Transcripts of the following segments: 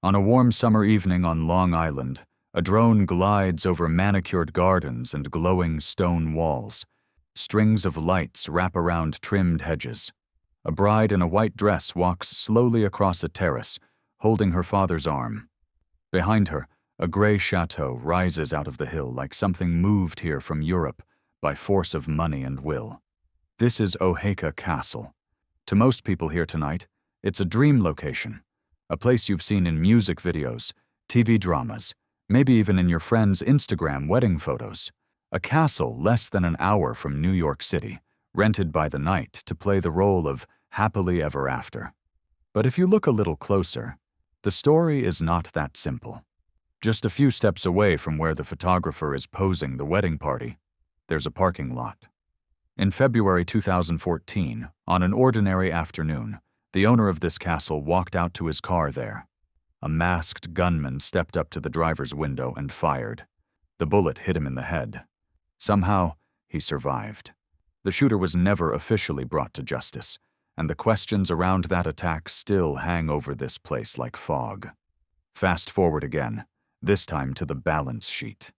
On a warm summer evening on Long Island, a drone glides over manicured gardens and glowing stone walls. Strings of lights wrap around trimmed hedges. A bride in a white dress walks slowly across a terrace, holding her father's arm. Behind her, a gray chateau rises out of the hill like something moved here from Europe by force of money and will. This is Oheka Castle. To most people here tonight, it's a dream location, a place you've seen in music videos, TV dramas, maybe even in your friends' Instagram wedding photos. A castle less than an hour from New York City, rented by the night to play the role of happily ever after. But if you look a little closer, the story is not that simple. Just a few steps away from where the photographer is posing the wedding party, there's a parking lot. In February 2014, on an ordinary afternoon, the owner of this castle walked out to his car there. A masked gunman stepped up to the driver's window and fired. The bullet hit him in the head. Somehow, he survived. The shooter was never officially brought to justice, and the questions around that attack still hang over this place like fog. Fast forward again, this time to the balance sheet.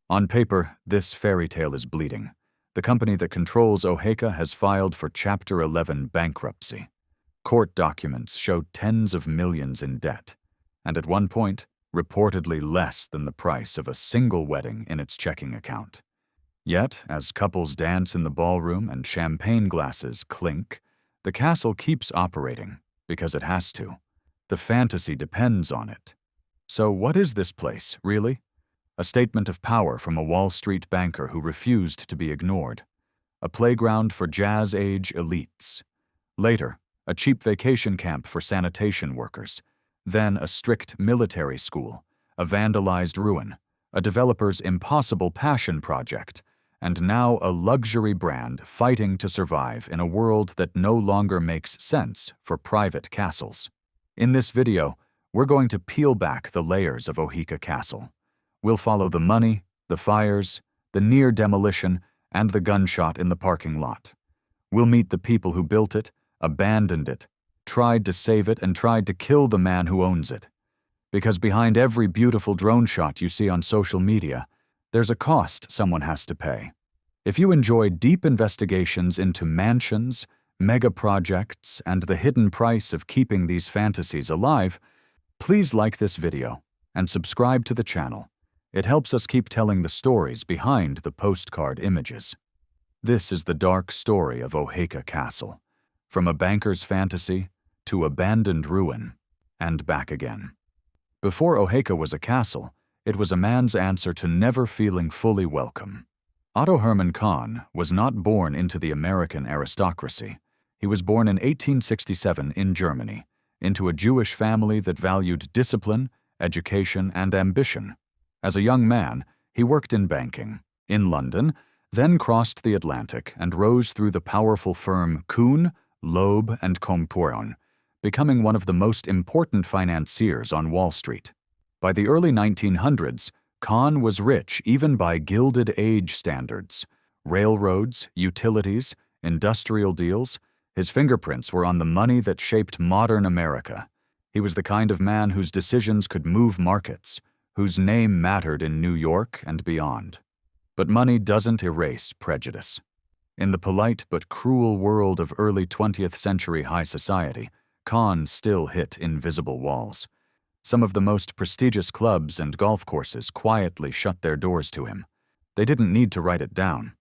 On paper, this fairy tale is bleeding. The company that controls Oheka has filed for Chapter 11 bankruptcy. Court documents show tens of millions in debt, and at one point, reportedly less than the price of a single wedding in its checking account. Yet, as couples dance in the ballroom and champagne glasses clink, the castle keeps operating because it has to. The fantasy depends on it. So what is this place, really? A statement of power from a Wall Street banker who refused to be ignored. A playground for jazz-age elites. Later, a cheap vacation camp for sanitation workers. Then a strict military school, a vandalized ruin, a developer's impossible passion project, and now a luxury brand fighting to survive in a world that no longer makes sense for private castles. In this video, we're going to peel back the layers of Oheka Castle. We'll follow the money, the fires, the near demolition, and the gunshot in the parking lot. We'll meet the people who built it, abandoned it, tried to save it, and tried to kill the man who owns it. Because behind every beautiful drone shot you see on social media, there's a cost someone has to pay. If you enjoy deep investigations into mansions, mega projects, and the hidden price of keeping these fantasies alive, please like this video and subscribe to the channel. It helps us keep telling the stories behind the postcard images. This is the dark story of Oheka Castle, from a banker's fantasy to abandoned ruin, and back again. Before Oheka was a castle, it was a man's answer to never feeling fully welcome. Otto Kahn was not born into the American aristocracy. He was born in 1867 in Germany, into a Jewish family that valued discipline, education, and ambition. As a young man, he worked in banking, in London, then crossed the Atlantic and rose through the powerful firm Kuhn, Loeb, and Compuron, becoming one of the most important financiers on Wall Street. By the early 1900s, Kahn was rich even by Gilded Age standards. Railroads, utilities, industrial deals, his fingerprints were on the money that shaped modern America. He was the kind of man whose decisions could move markets, whose name mattered in New York and beyond. But money doesn't erase prejudice. In the polite but cruel world of early 20th century high society, Kahn still hit invisible walls. Some of the most prestigious clubs and golf courses quietly shut their doors to him. They didn't need to write it down.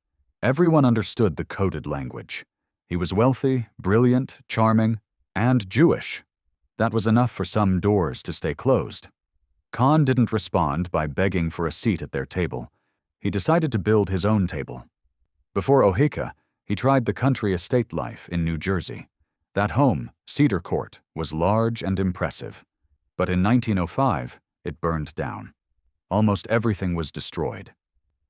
Everyone understood the coded language. He was wealthy, brilliant, charming, and Jewish. That was enough for some doors to stay closed. Kahn didn't respond by begging for a seat at their table. He decided to build his own table. Before Oheka, he tried the country estate life in New Jersey. That home, Cedar Court, was large and impressive. But in 1905, it burned down. Almost everything was destroyed.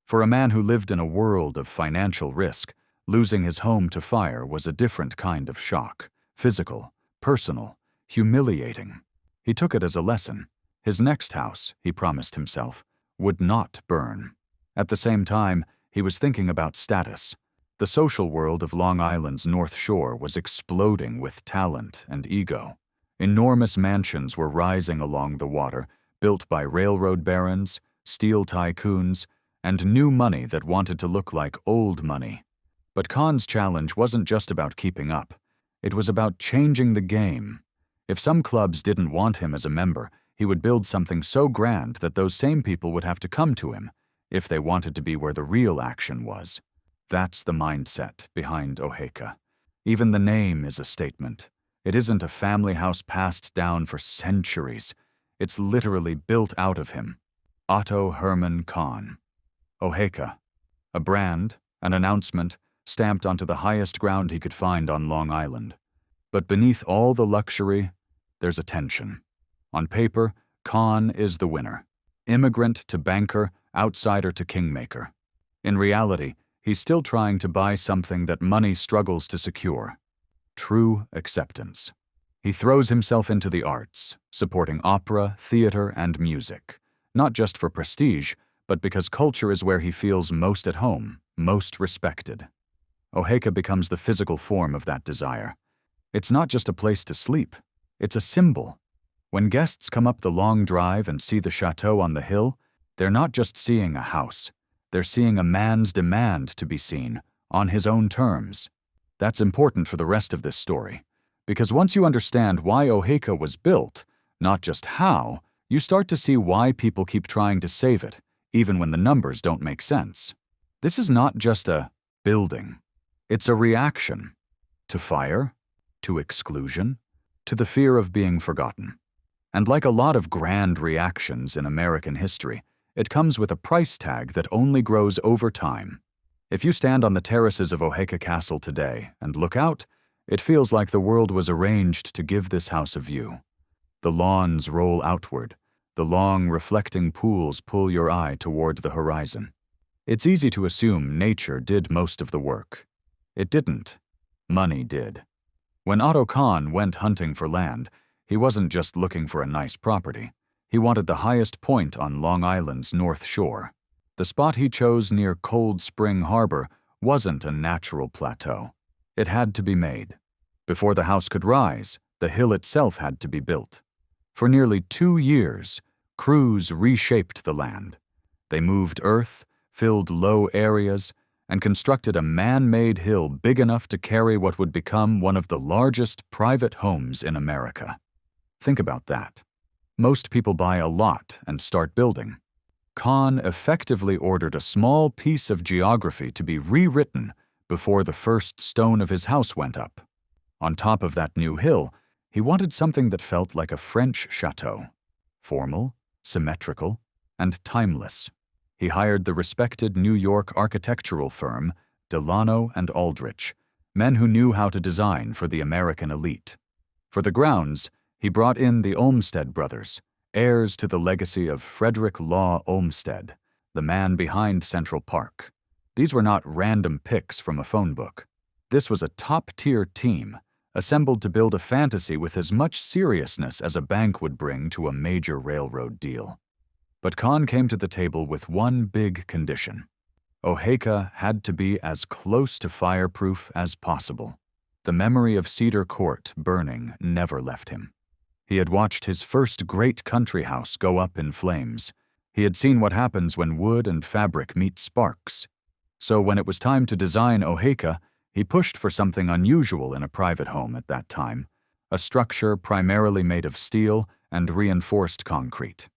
For a man who lived in a world of financial risk, losing his home to fire was a different kind of shock. Physical, personal, humiliating. He took it as a lesson. His next house, he promised himself, would not burn. At the same time, he was thinking about status. The social world of Long Island's North Shore was exploding with talent and ego. Enormous mansions were rising along the water, built by railroad barons, steel tycoons, and new money that wanted to look like old money. But Kahn's challenge wasn't just about keeping up. It was about changing the game. If some clubs didn't want him as a member, he would build something so grand that those same people would have to come to him if they wanted to be where the real action was. That's the mindset behind Oheka. Even the name is a statement. It isn't a family house passed down for centuries. It's literally built out of him. Otto Hermann Kahn. Oheka. A brand, an announcement, stamped onto the highest ground he could find on Long Island. But beneath all the luxury, there's a tension. On paper, Kahn is the winner. Immigrant to banker, outsider to kingmaker. In reality, he's still trying to buy something that money struggles to secure. True acceptance. He throws himself into the arts, supporting opera, theater, and music, not just for prestige, but because culture is where he feels most at home, most respected. Oheka becomes the physical form of that desire. It's not just a place to sleep, it's a symbol. When guests come up the long drive and see the chateau on the hill, they're not just seeing a house, they're seeing a man's demand to be seen, on his own terms. That's important for the rest of this story, because once you understand why Oheka was built, not just how, you start to see why people keep trying to save it, even when the numbers don't make sense. This is not just a building. It's a reaction to fire, to exclusion, to the fear of being forgotten. And like a lot of grand reactions in American history, it comes with a price tag that only grows over time. If you stand on the terraces of Oheka Castle today and look out, it feels like the world was arranged to give this house a view. The lawns roll outward. The long, reflecting pools pull your eye toward the horizon. It's easy to assume nature did most of the work. It didn't. Money did. When Otto Kahn went hunting for land, he wasn't just looking for a nice property. He wanted the highest point on Long Island's North Shore. The spot he chose near Cold Spring Harbor wasn't a natural plateau. It had to be made. Before the house could rise, the hill itself had to be built. For nearly 2 years, crews reshaped the land. They moved earth, filled low areas, and constructed a man-made hill big enough to carry what would become one of the largest private homes in America. Think about that. Most people buy a lot and start building. Kahn effectively ordered a small piece of geography to be rewritten before the first stone of his house went up. On top of that new hill, he wanted something that felt like a French chateau. Formal, symmetrical, and timeless. He hired the respected New York architectural firm Delano and Aldrich, men who knew how to design for the American elite. For the grounds, he brought in the Olmsted brothers, heirs to the legacy of Frederick Law Olmsted, the man behind Central Park. These were not random picks from a phone book. This was a top-tier team, assembled to build a fantasy with as much seriousness as a bank would bring to a major railroad deal. But Kahn came to the table with one big condition. Oheka had to be as close to fireproof as possible. The memory of Cedar Court burning never left him. He had watched his first great country house go up in flames. He had seen what happens when wood and fabric meet sparks. So when it was time to design Oheka, he pushed for something unusual in a private home at that time, a structure primarily made of steel and reinforced concrete.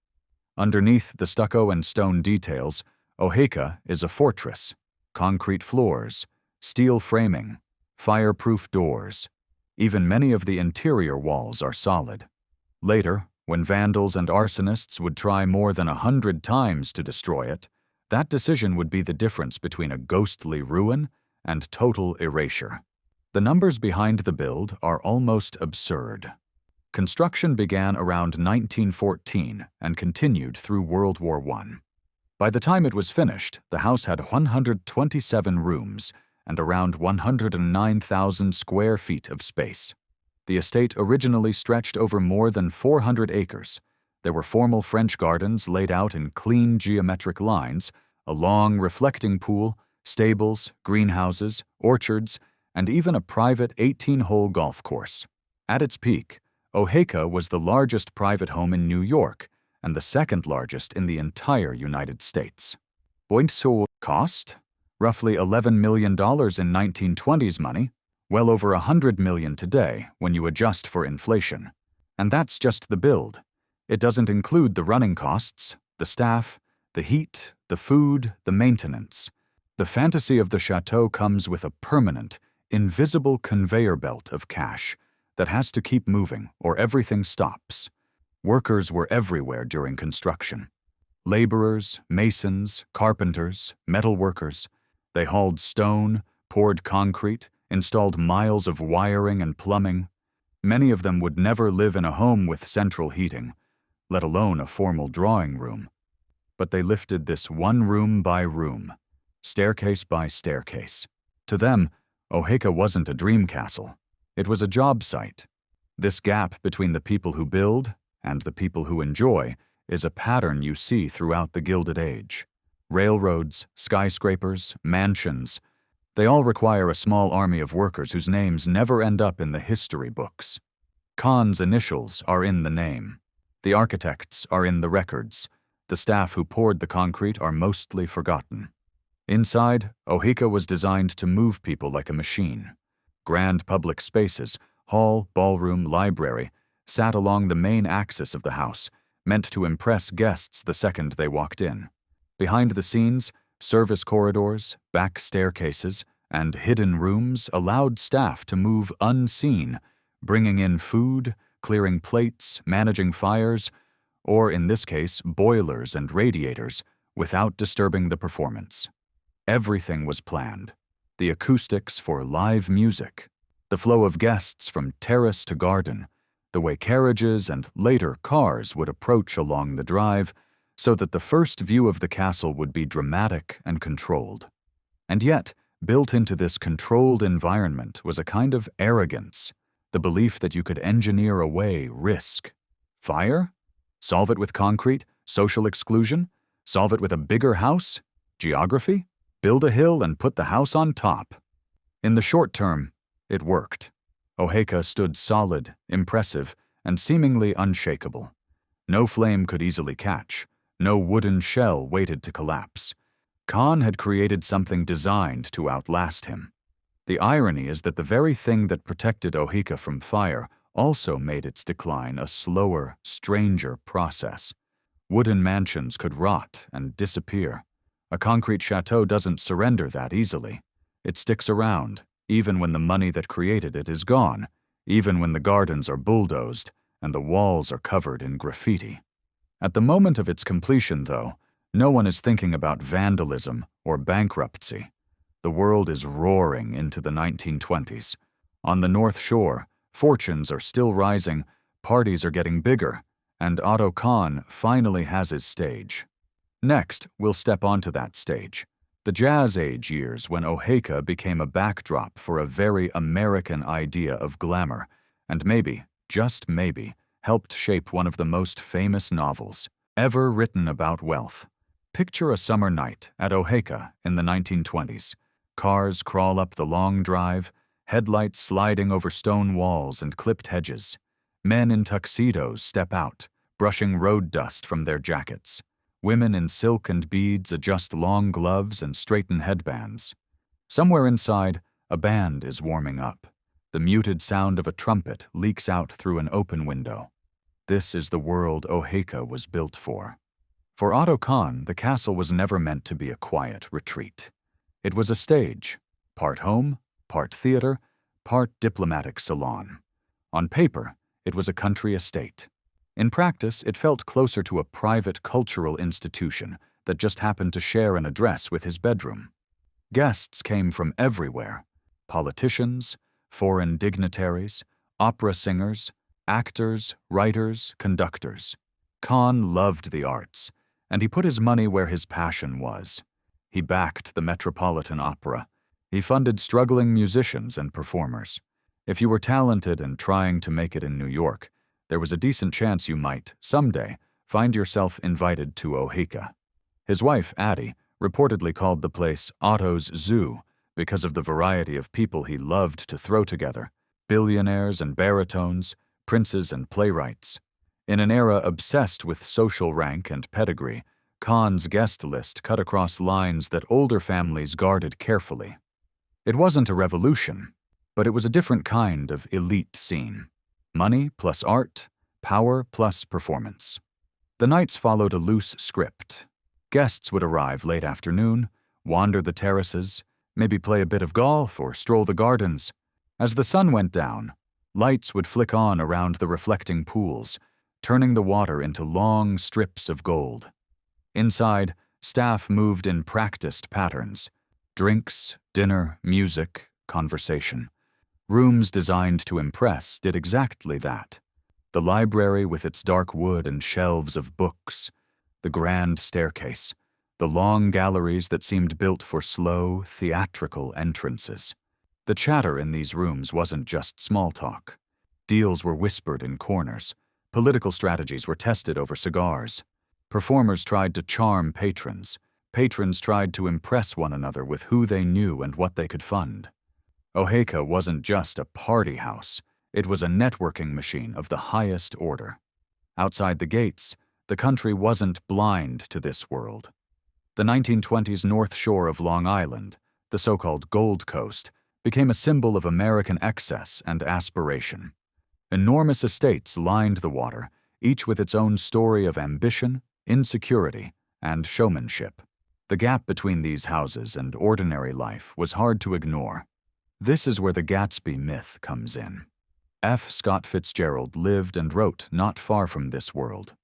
Underneath the stucco and stone details, Oheka is a fortress, concrete floors, steel framing, fireproof doors. Even many of the interior walls are solid. Later, when vandals and arsonists would try more than 100 times to destroy it, that decision would be the difference between a ghostly ruin and total erasure. The numbers behind the build are almost absurd. Construction began around 1914 and continued through World War I. By the time it was finished, the house had 127 rooms and around 109,000 square feet of space. The estate originally stretched over more than 400 acres. There were formal French gardens laid out in clean geometric lines, a long reflecting pool, stables, greenhouses, orchards, and even a private 18-hole golf course. At its peak, Oheka was the largest private home in New York and the second largest in the entire United States. Bointso cost? Roughly $11 million in 1920s money, well over $100 million today when you adjust for inflation. And that's just the build. It doesn't include the running costs, the staff, the heat, the food, the maintenance. The fantasy of the chateau comes with a permanent, invisible conveyor belt of cash that has to keep moving or everything stops. Workers were everywhere during construction. Laborers, masons, carpenters, metal workers. They hauled stone, poured concrete, installed miles of wiring and plumbing. Many of them would never live in a home with central heating, let alone a formal drawing room. But they lifted this one room by room, staircase by staircase. To them, Oheka wasn't a dream castle. It was a job site. This gap between the people who build and the people who enjoy is a pattern you see throughout the Gilded Age. Railroads, skyscrapers, mansions, they all require a small army of workers whose names never end up in the history books. Kahn's initials are in the name. The architects are in the records. The staff who poured the concrete are mostly forgotten. Inside, Oheka was designed to move people like a machine. Grand public spaces, hall, ballroom, library, sat along the main axis of the house, meant to impress guests the second they walked in. Behind the scenes, service corridors, back staircases, and hidden rooms allowed staff to move unseen, bringing in food, clearing plates, managing fires, or in this case, boilers and radiators, without disturbing the performance. Everything was planned. The acoustics for live music, the flow of guests from terrace to garden, the way carriages and later cars would approach along the drive, so that the first view of the castle would be dramatic and controlled. And yet, built into this controlled environment was a kind of arrogance, the belief that you could engineer away risk. Fire? Solve it with concrete? Social exclusion? Solve it with a bigger house? Geography? Build a hill and put the house on top. In the short term, it worked. Oheka stood solid, impressive, and seemingly unshakable. No flame could easily catch. No wooden shell waited to collapse. Kahn had created something designed to outlast him. The irony is that the very thing that protected Oheka from fire also made its decline a slower, stranger process. Wooden mansions could rot and disappear. A concrete chateau doesn't surrender that easily. It sticks around, even when the money that created it is gone, even when the gardens are bulldozed and the walls are covered in graffiti. At the moment of its completion, though, no one is thinking about vandalism or bankruptcy. The world is roaring into the 1920s. On the North Shore, fortunes are still rising, parties are getting bigger, and Otto Kahn finally has his stage. Next, we'll step onto that stage, the Jazz Age years when Oheka became a backdrop for a very American idea of glamour, and maybe, just maybe, helped shape one of the most famous novels ever written about wealth. Picture a summer night at Oheka in the 1920s. Cars crawl up the long drive, headlights sliding over stone walls and clipped hedges. Men in tuxedos step out, brushing road dust from their jackets. Women in silk and beads adjust long gloves and straighten headbands. Somewhere inside, a band is warming up. The muted sound of a trumpet leaks out through an open window. This is the world Oheka was built for. For Otto Kahn, the castle was never meant to be a quiet retreat. It was a stage, part home, part theater, part diplomatic salon. On paper, it was a country estate. In practice, it felt closer to a private cultural institution that just happened to share an address with his bedroom. Guests came from everywhere: politicians, foreign dignitaries, opera singers, actors, writers, conductors. Kahn loved the arts, and he put his money where his passion was. He backed the Metropolitan Opera. He funded struggling musicians and performers. If you were talented and trying to make it in New York, there was a decent chance you might, someday, find yourself invited to Oheka. His wife, Addie, reportedly called the place Otto's Zoo because of the variety of people he loved to throw together: billionaires and baritones, princes and playwrights. In an era obsessed with social rank and pedigree, Kahn's guest list cut across lines that older families guarded carefully. It wasn't a revolution, but it was a different kind of elite scene. Money plus art, power plus performance. The nights followed a loose script. Guests would arrive late afternoon, wander the terraces, maybe play a bit of golf or stroll the gardens. As the sun went down, lights would flick on around the reflecting pools, turning the water into long strips of gold. Inside, staff moved in practiced patterns. Drinks, dinner, music, conversation. Rooms designed to impress did exactly that. The library with its dark wood and shelves of books, the grand staircase, the long galleries that seemed built for slow, theatrical entrances. The chatter in these rooms wasn't just small talk. Deals were whispered in corners. Political strategies were tested over cigars. Performers tried to charm patrons. Patrons tried to impress one another with who they knew and what they could fund. Oheka wasn't just a party house. It was a networking machine of the highest order. Outside the gates, the country wasn't blind to this world. The 1920s North Shore of Long Island, the so-called Gold Coast, became a symbol of American excess and aspiration. Enormous estates lined the water, each with its own story of ambition, insecurity, and showmanship. The gap between these houses and ordinary life was hard to ignore. This is where the Gatsby myth comes in. F. Scott Fitzgerald lived and wrote not far from this world.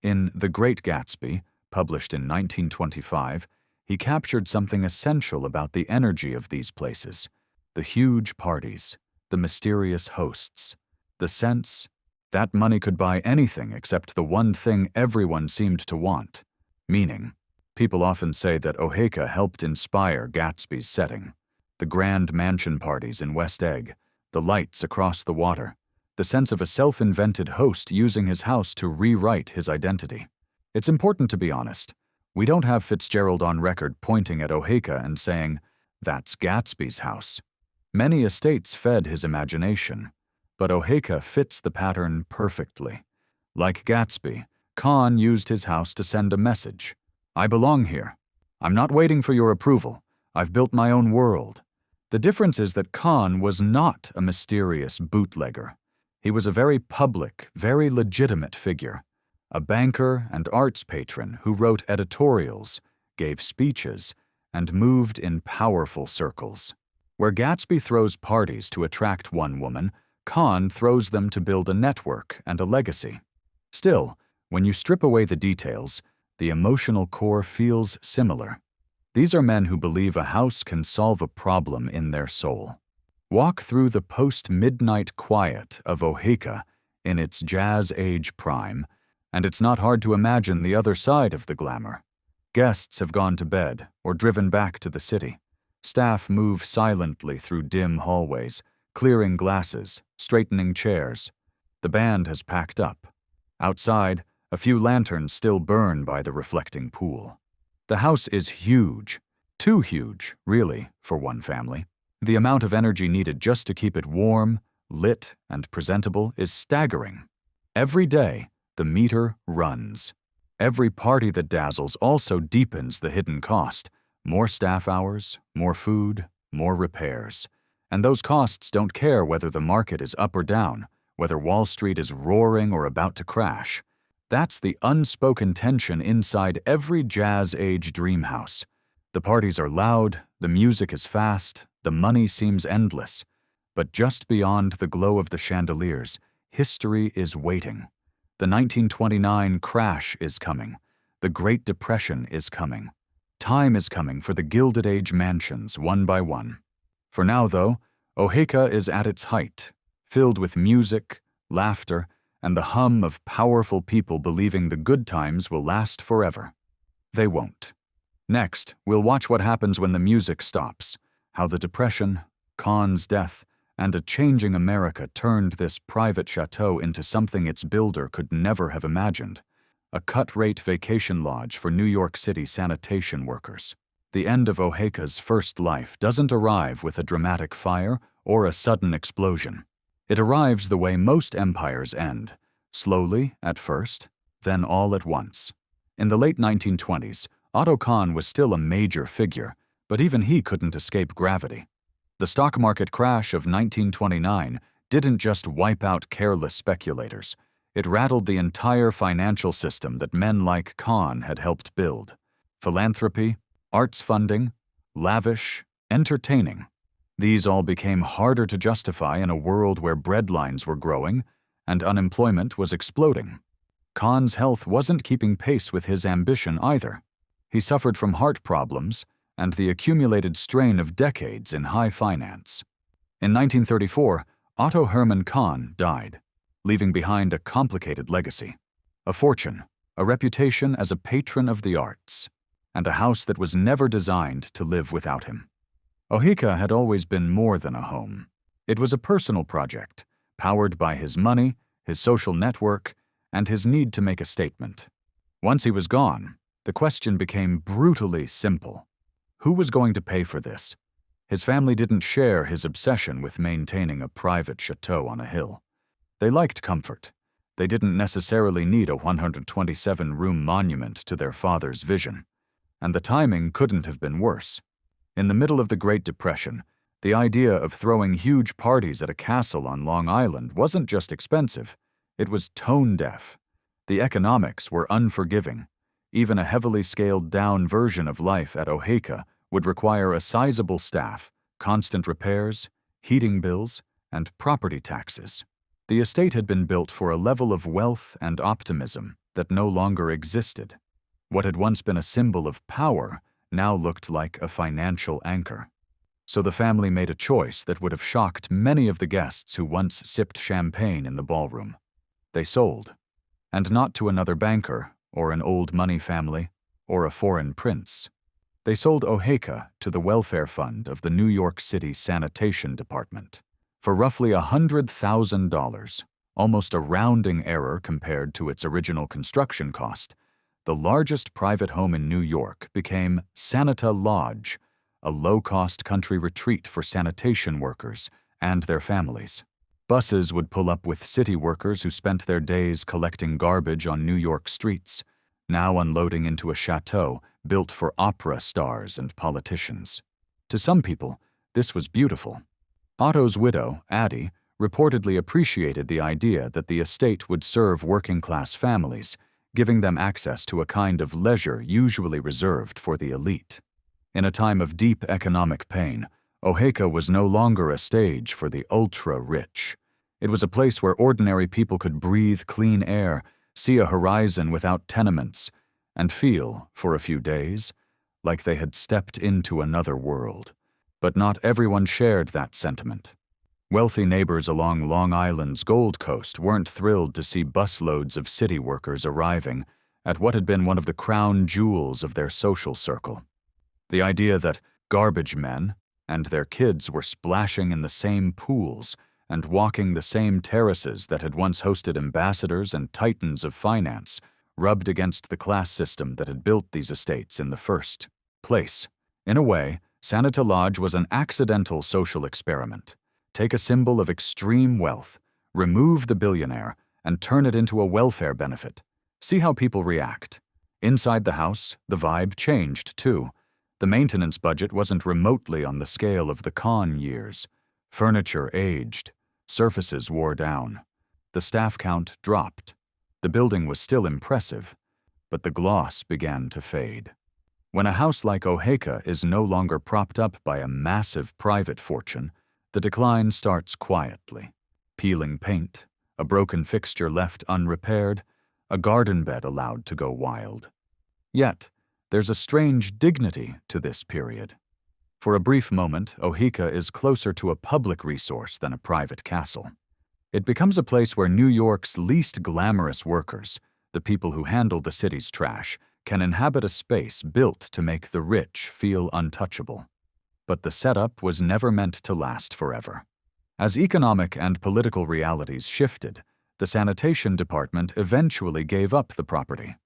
In The Great Gatsby, published in 1925, he captured something essential about the energy of these places: the huge parties, the mysterious hosts, the sense that money could buy anything except the one thing everyone seemed to want: meaning. People often say that Oheka helped inspire Gatsby's setting. The grand mansion parties in West Egg, the lights across the water, the sense of a self-invented host using his house to rewrite his identity. It's important to be honest. We don't have Fitzgerald on record pointing at Oheka and saying, "That's Gatsby's house." Many estates fed his imagination, but Oheka fits the pattern perfectly. Like Gatsby, Kahn used his house to send a message. "I belong here. I'm not waiting for your approval. I've built my own world." The difference is that Kahn was not a mysterious bootlegger. He was a very public, very legitimate figure, a banker and arts patron who wrote editorials, gave speeches, and moved in powerful circles. Where Gatsby throws parties to attract one woman, Kahn throws them to build a network and a legacy. Still, when you strip away the details, the emotional core feels similar. These are men who believe a house can solve a problem in their soul. Walk through the post-midnight quiet of Oheka in its jazz age prime, and it's not hard to imagine the other side of the glamour. Guests have gone to bed or driven back to the city. Staff move silently through dim hallways, clearing glasses, straightening chairs. The band has packed up. Outside, a few lanterns still burn by the reflecting pool. The house is huge. Too huge, really, for one family. The amount of energy needed just to keep it warm, lit, and presentable is staggering. Every day, the meter runs. Every party that dazzles also deepens the hidden cost. More staff hours, more food, more repairs. And those costs don't care whether the market is up or down, whether Wall Street is roaring or about to crash. That's the unspoken tension inside every jazz-age dream house. The parties are loud, the music is fast, the money seems endless. But just beyond the glow of the chandeliers, history is waiting. The 1929 crash is coming. The Great Depression is coming. Time is coming for the Gilded Age mansions, one by one. For now, though, Oheka is at its height, filled with music, laughter, and the hum of powerful people believing the good times will last forever. They won't. Next, we'll watch what happens when the music stops, how the Depression, Kahn's death, and a changing America turned this private chateau into something its builder could never have imagined, a cut-rate vacation lodge for New York City sanitation workers. The end of Oheka's first life doesn't arrive with a dramatic fire or a sudden explosion. It arrives the way most empires end, slowly at first, then all at once. In the late 1920s, Otto Kahn was still a major figure, but even he couldn't escape gravity. The stock market crash of 1929 didn't just wipe out careless speculators. It rattled the entire financial system that men like Kahn had helped build. Philanthropy, arts funding, lavish, entertaining. These all became harder to justify in a world where breadlines were growing and unemployment was exploding. Kahn's health wasn't keeping pace with his ambition either. He suffered from heart problems and the accumulated strain of decades in high finance. In 1934, Otto Hermann Kahn died, leaving behind a complicated legacy. A fortune, a reputation as a patron of the arts, and a house that was never designed to live without him. Oheka had always been more than a home. It was a personal project, powered by his money, his social network, and his need to make a statement. Once he was gone, the question became brutally simple. Who was going to pay for this? His family didn't share his obsession with maintaining a private chateau on a hill. They liked comfort. They didn't necessarily need a 127-room monument to their father's vision. And the timing couldn't have been worse. In the middle of the Great Depression, the idea of throwing huge parties at a castle on Long Island wasn't just expensive, it was tone-deaf. The economics were unforgiving. Even a heavily scaled-down version of life at Oheka would require a sizable staff, constant repairs, heating bills, and property taxes. The estate had been built for a level of wealth and optimism that no longer existed. What had once been a symbol of power now looked like a financial anchor. So the family made a choice that would have shocked many of the guests who once sipped champagne in the ballroom. They sold, and not to another banker or an old money family or a foreign prince. They sold Oheka to the welfare fund of the New York City Sanitation Department for roughly $100,000, almost a rounding error compared to its original construction cost. The largest private home in New York became Sanita Lodge, a low-cost country retreat for sanitation workers and their families. Buses would pull up with city workers who spent their days collecting garbage on New York streets, now unloading into a chateau built for opera stars and politicians. To some people, this was beautiful. Otto's widow, Addie, reportedly appreciated the idea that the estate would serve working-class families, giving them access to a kind of leisure usually reserved for the elite. In a time of deep economic pain, Oheka was no longer a stage for the ultra-rich. It was a place where ordinary people could breathe clean air, see a horizon without tenements, and feel, for a few days, like they had stepped into another world. But not everyone shared that sentiment. Wealthy neighbors along Long Island's Gold Coast weren't thrilled to see busloads of city workers arriving at what had been one of the crown jewels of their social circle. The idea that garbage men and their kids were splashing in the same pools and walking the same terraces that had once hosted ambassadors and titans of finance rubbed against the class system that had built these estates in the first place. In a way, Sanita Lodge was an accidental social experiment. Take a symbol of extreme wealth, remove the billionaire, and turn it into a welfare benefit. See how people react. Inside the house, the vibe changed too. The maintenance budget wasn't remotely on the scale of the Kahn years. Furniture aged. Surfaces wore down. The staff count dropped. The building was still impressive, but the gloss began to fade. When a house like Oheka is no longer propped up by a massive private fortune, the decline starts quietly. Peeling paint, a broken fixture left unrepaired, a garden bed allowed to go wild. Yet, there's a strange dignity to this period. For a brief moment, Oheka is closer to a public resource than a private castle. It becomes a place where New York's least glamorous workers, the people who handle the city's trash, can inhabit a space built to make the rich feel untouchable. But the setup was never meant to last forever. As economic and political realities shifted, the sanitation department eventually gave up the property.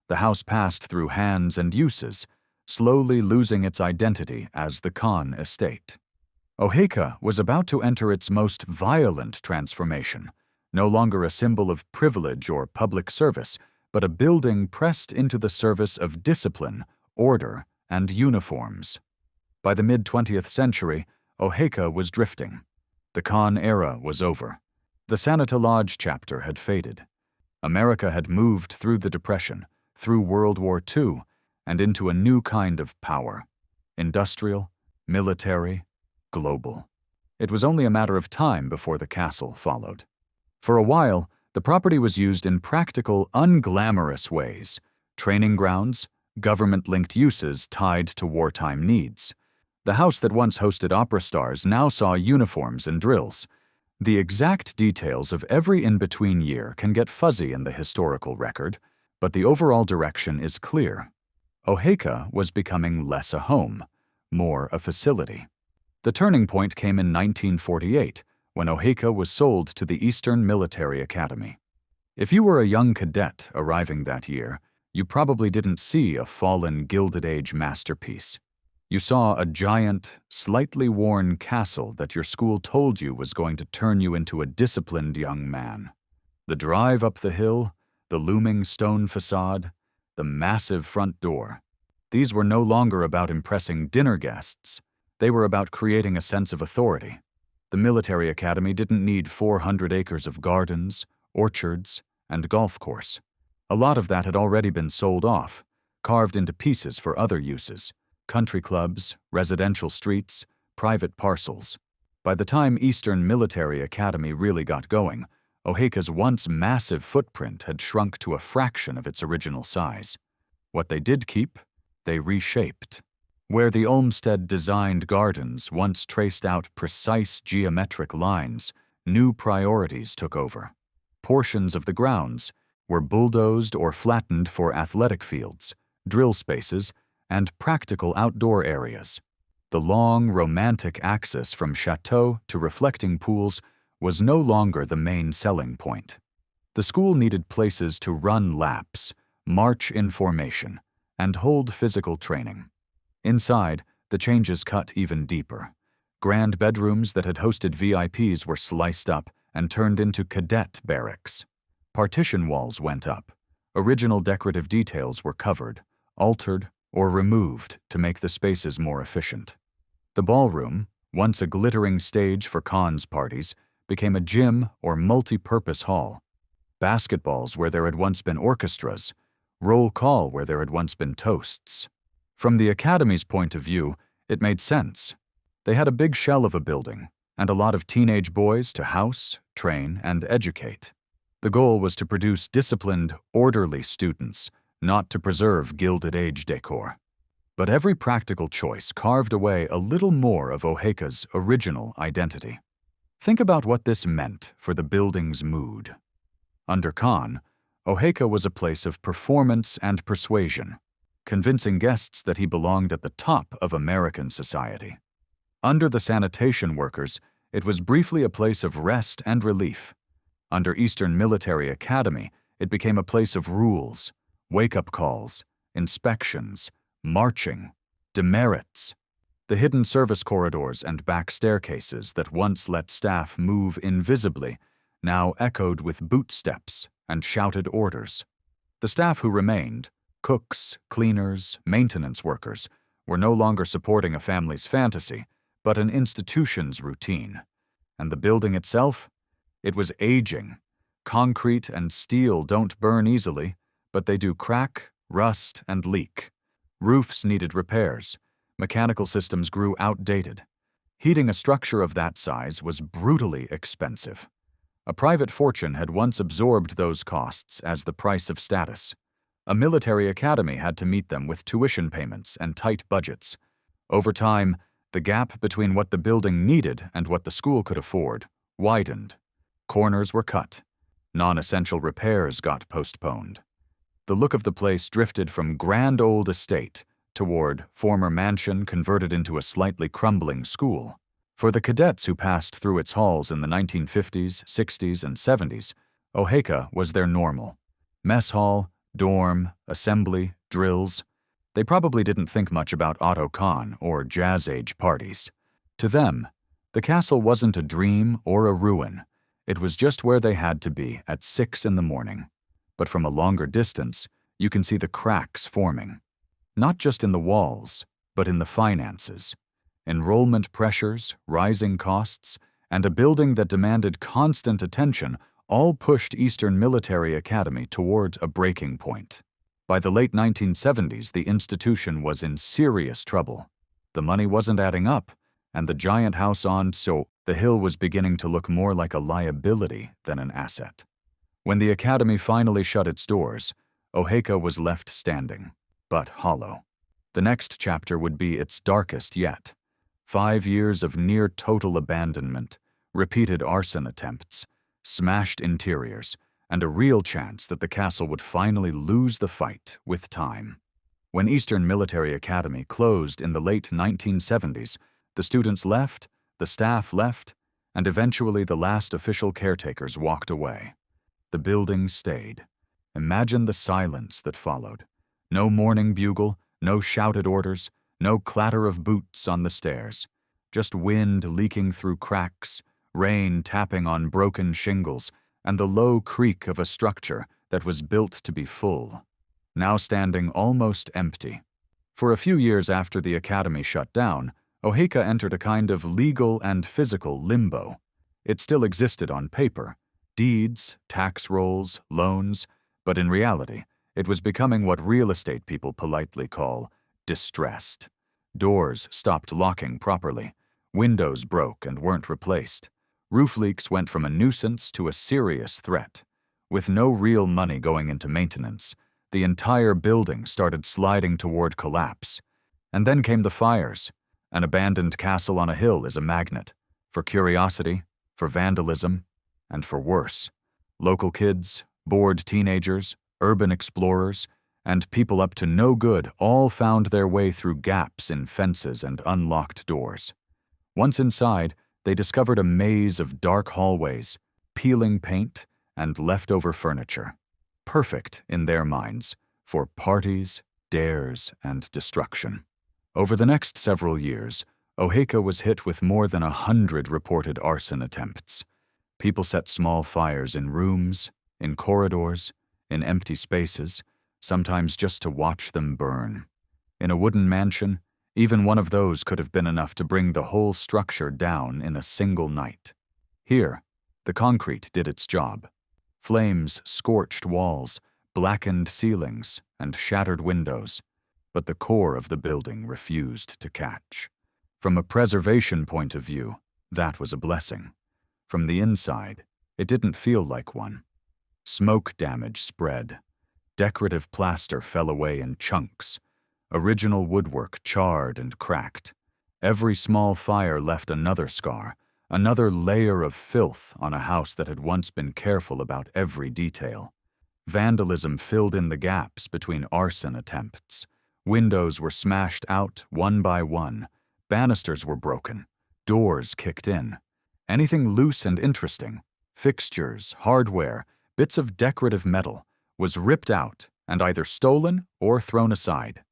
The house passed through hands and uses, slowly losing its identity as the Kahn estate. Oheka was about to enter its most violent transformation, no longer a symbol of privilege or public service, but a building pressed into the service of discipline, order, and uniforms. By the mid-20th century, Oheka was drifting. The Kahn era was over. The Sanitation chapter had faded. America had moved through the Depression, through World War II, and into a new kind of power: industrial, military, global. It was only a matter of time before the castle followed. For a while, the property was used in practical, unglamorous ways: training grounds, government-linked uses tied to wartime needs. The house that once hosted opera stars now saw uniforms and drills. The exact details of every in-between year can get fuzzy in the historical record, but the overall direction is clear. Oheka was becoming less a home, more a facility. The turning point came in 1948, when Oheka was sold to the Eastern Military Academy. If you were a young cadet arriving that year, you probably didn't see a fallen Gilded Age masterpiece. You saw a giant, slightly worn castle that your school told you was going to turn you into a disciplined young man. The drive up the hill, the looming stone facade, the massive front door. These were no longer about impressing dinner guests. They were about creating a sense of authority. The military academy didn't need 400 acres of gardens, orchards, and golf course. A lot of that had already been sold off, carved into pieces for other uses: country clubs, residential streets, private parcels. By the time Eastern Military Academy really got going, Oheka's once massive footprint had shrunk to a fraction of its original size. What they did keep, they reshaped. Where the Olmsted-designed gardens once traced out precise geometric lines, new priorities took over. Portions of the grounds were bulldozed or flattened for athletic fields, drill spaces, and practical outdoor areas. The long, romantic axis from chateau to reflecting pools was no longer the main selling point. The school needed places to run laps, march in formation, and hold physical training. Inside, the changes cut even deeper. Grand bedrooms that had hosted VIPs were sliced up and turned into cadet barracks. Partition walls went up. Original decorative details were covered, altered, or removed to make the spaces more efficient. The ballroom, once a glittering stage for Kahn's parties, became a gym or multi-purpose hall. Basketballs where there had once been orchestras, roll call where there had once been toasts. From the academy's point of view, it made sense. They had a big shell of a building, and a lot of teenage boys to house, train, and educate. The goal was to produce disciplined, orderly students, not to preserve Gilded Age decor. But every practical choice carved away a little more of Oheka's original identity. Think about what this meant for the building's mood. Under Kahn, Oheka was a place of performance and persuasion, convincing guests that he belonged at the top of American society. Under the sanitation workers, it was briefly a place of rest and relief. Under Eastern Military Academy, it became a place of rules, wake-up calls, inspections, marching, demerits. The hidden service corridors and back staircases that once let staff move invisibly now echoed with boot steps and shouted orders. The staff who remained, cooks, cleaners, maintenance workers, were no longer supporting a family's fantasy, but an institution's routine. And the building itself? It was aging. Concrete and steel don't burn easily, but they do crack, rust, and leak. Roofs needed repairs. Mechanical systems grew outdated. Heating a structure of that size was brutally expensive. A private fortune had once absorbed those costs as the price of status. A military academy had to meet them with tuition payments and tight budgets. Over time, the gap between what the building needed and what the school could afford widened. Corners were cut. Non-essential repairs got postponed. The look of the place drifted from grand old estate toward former mansion converted into a slightly crumbling school. For the cadets who passed through its halls in the 1950s, 60s, and 70s, Oheka was their normal. Mess hall, dorm, assembly, drills. They probably didn't think much about Otto Kahn or jazz age parties. To them, The castle wasn't a dream or a ruin. It was just where they had to be at 6 in the morning. But from a longer distance, you can see the cracks forming. Not just in the walls, but in the finances. Enrollment pressures, rising costs, and a building that demanded constant attention all pushed Eastern Military Academy toward a breaking point. By the late 1970s, the institution was in serious trouble. The money wasn't adding up, and the giant house on the hill was beginning to look more like a liability than an asset. When the academy finally shut its doors, Oheka was left standing, but hollow. The next chapter would be its darkest yet. 5 years of near-total abandonment, repeated arson attempts, smashed interiors, and a real chance that the castle would finally lose the fight with time. When Eastern Military Academy closed in the late 1970s, the students left, the staff left, and eventually the last official caretakers walked away. The building stayed. Imagine the silence that followed. No morning bugle, no shouted orders, no clatter of boots on the stairs. Just wind leaking through cracks, rain tapping on broken shingles, and the low creak of a structure that was built to be full, now standing almost empty. For a few years after the academy shut down, Oheka entered a kind of legal and physical limbo. It still existed on paper, deeds, tax rolls, loans, but in reality, it was becoming what real estate people politely call distressed. Doors stopped locking properly. Windows broke and weren't replaced. Roof leaks went from a nuisance to a serious threat. With no real money going into maintenance, the entire building started sliding toward collapse. And then came the fires. An abandoned castle on a hill is a magnet. For curiosity, for vandalism, and for worse. Local kids, bored teenagers, urban explorers, and people up to no good all found their way through gaps in fences and unlocked doors. Once inside, they discovered a maze of dark hallways, peeling paint, and leftover furniture. Perfect, in their minds, for parties, dares, and destruction. Over the next several years, Oheka was hit with more than 100 reported arson attempts. People set small fires in rooms, in corridors, in empty spaces, sometimes just to watch them burn. In a wooden mansion, even one of those could have been enough to bring the whole structure down in a single night. Here, the concrete did its job. Flames scorched walls, blackened ceilings, and shattered windows, but the core of the building refused to catch. From a preservation point of view, that was a blessing. From the inside, it didn't feel like one. Smoke damage spread. Decorative plaster fell away in chunks. Original woodwork charred and cracked. Every small fire left another scar, another layer of filth on a house that had once been careful about every detail. Vandalism filled in the gaps between arson attempts. Windows were smashed out one by one. Banisters were broken. Doors kicked in. Anything loose and interesting, fixtures, hardware, bits of decorative metal, was ripped out and either stolen or thrown aside.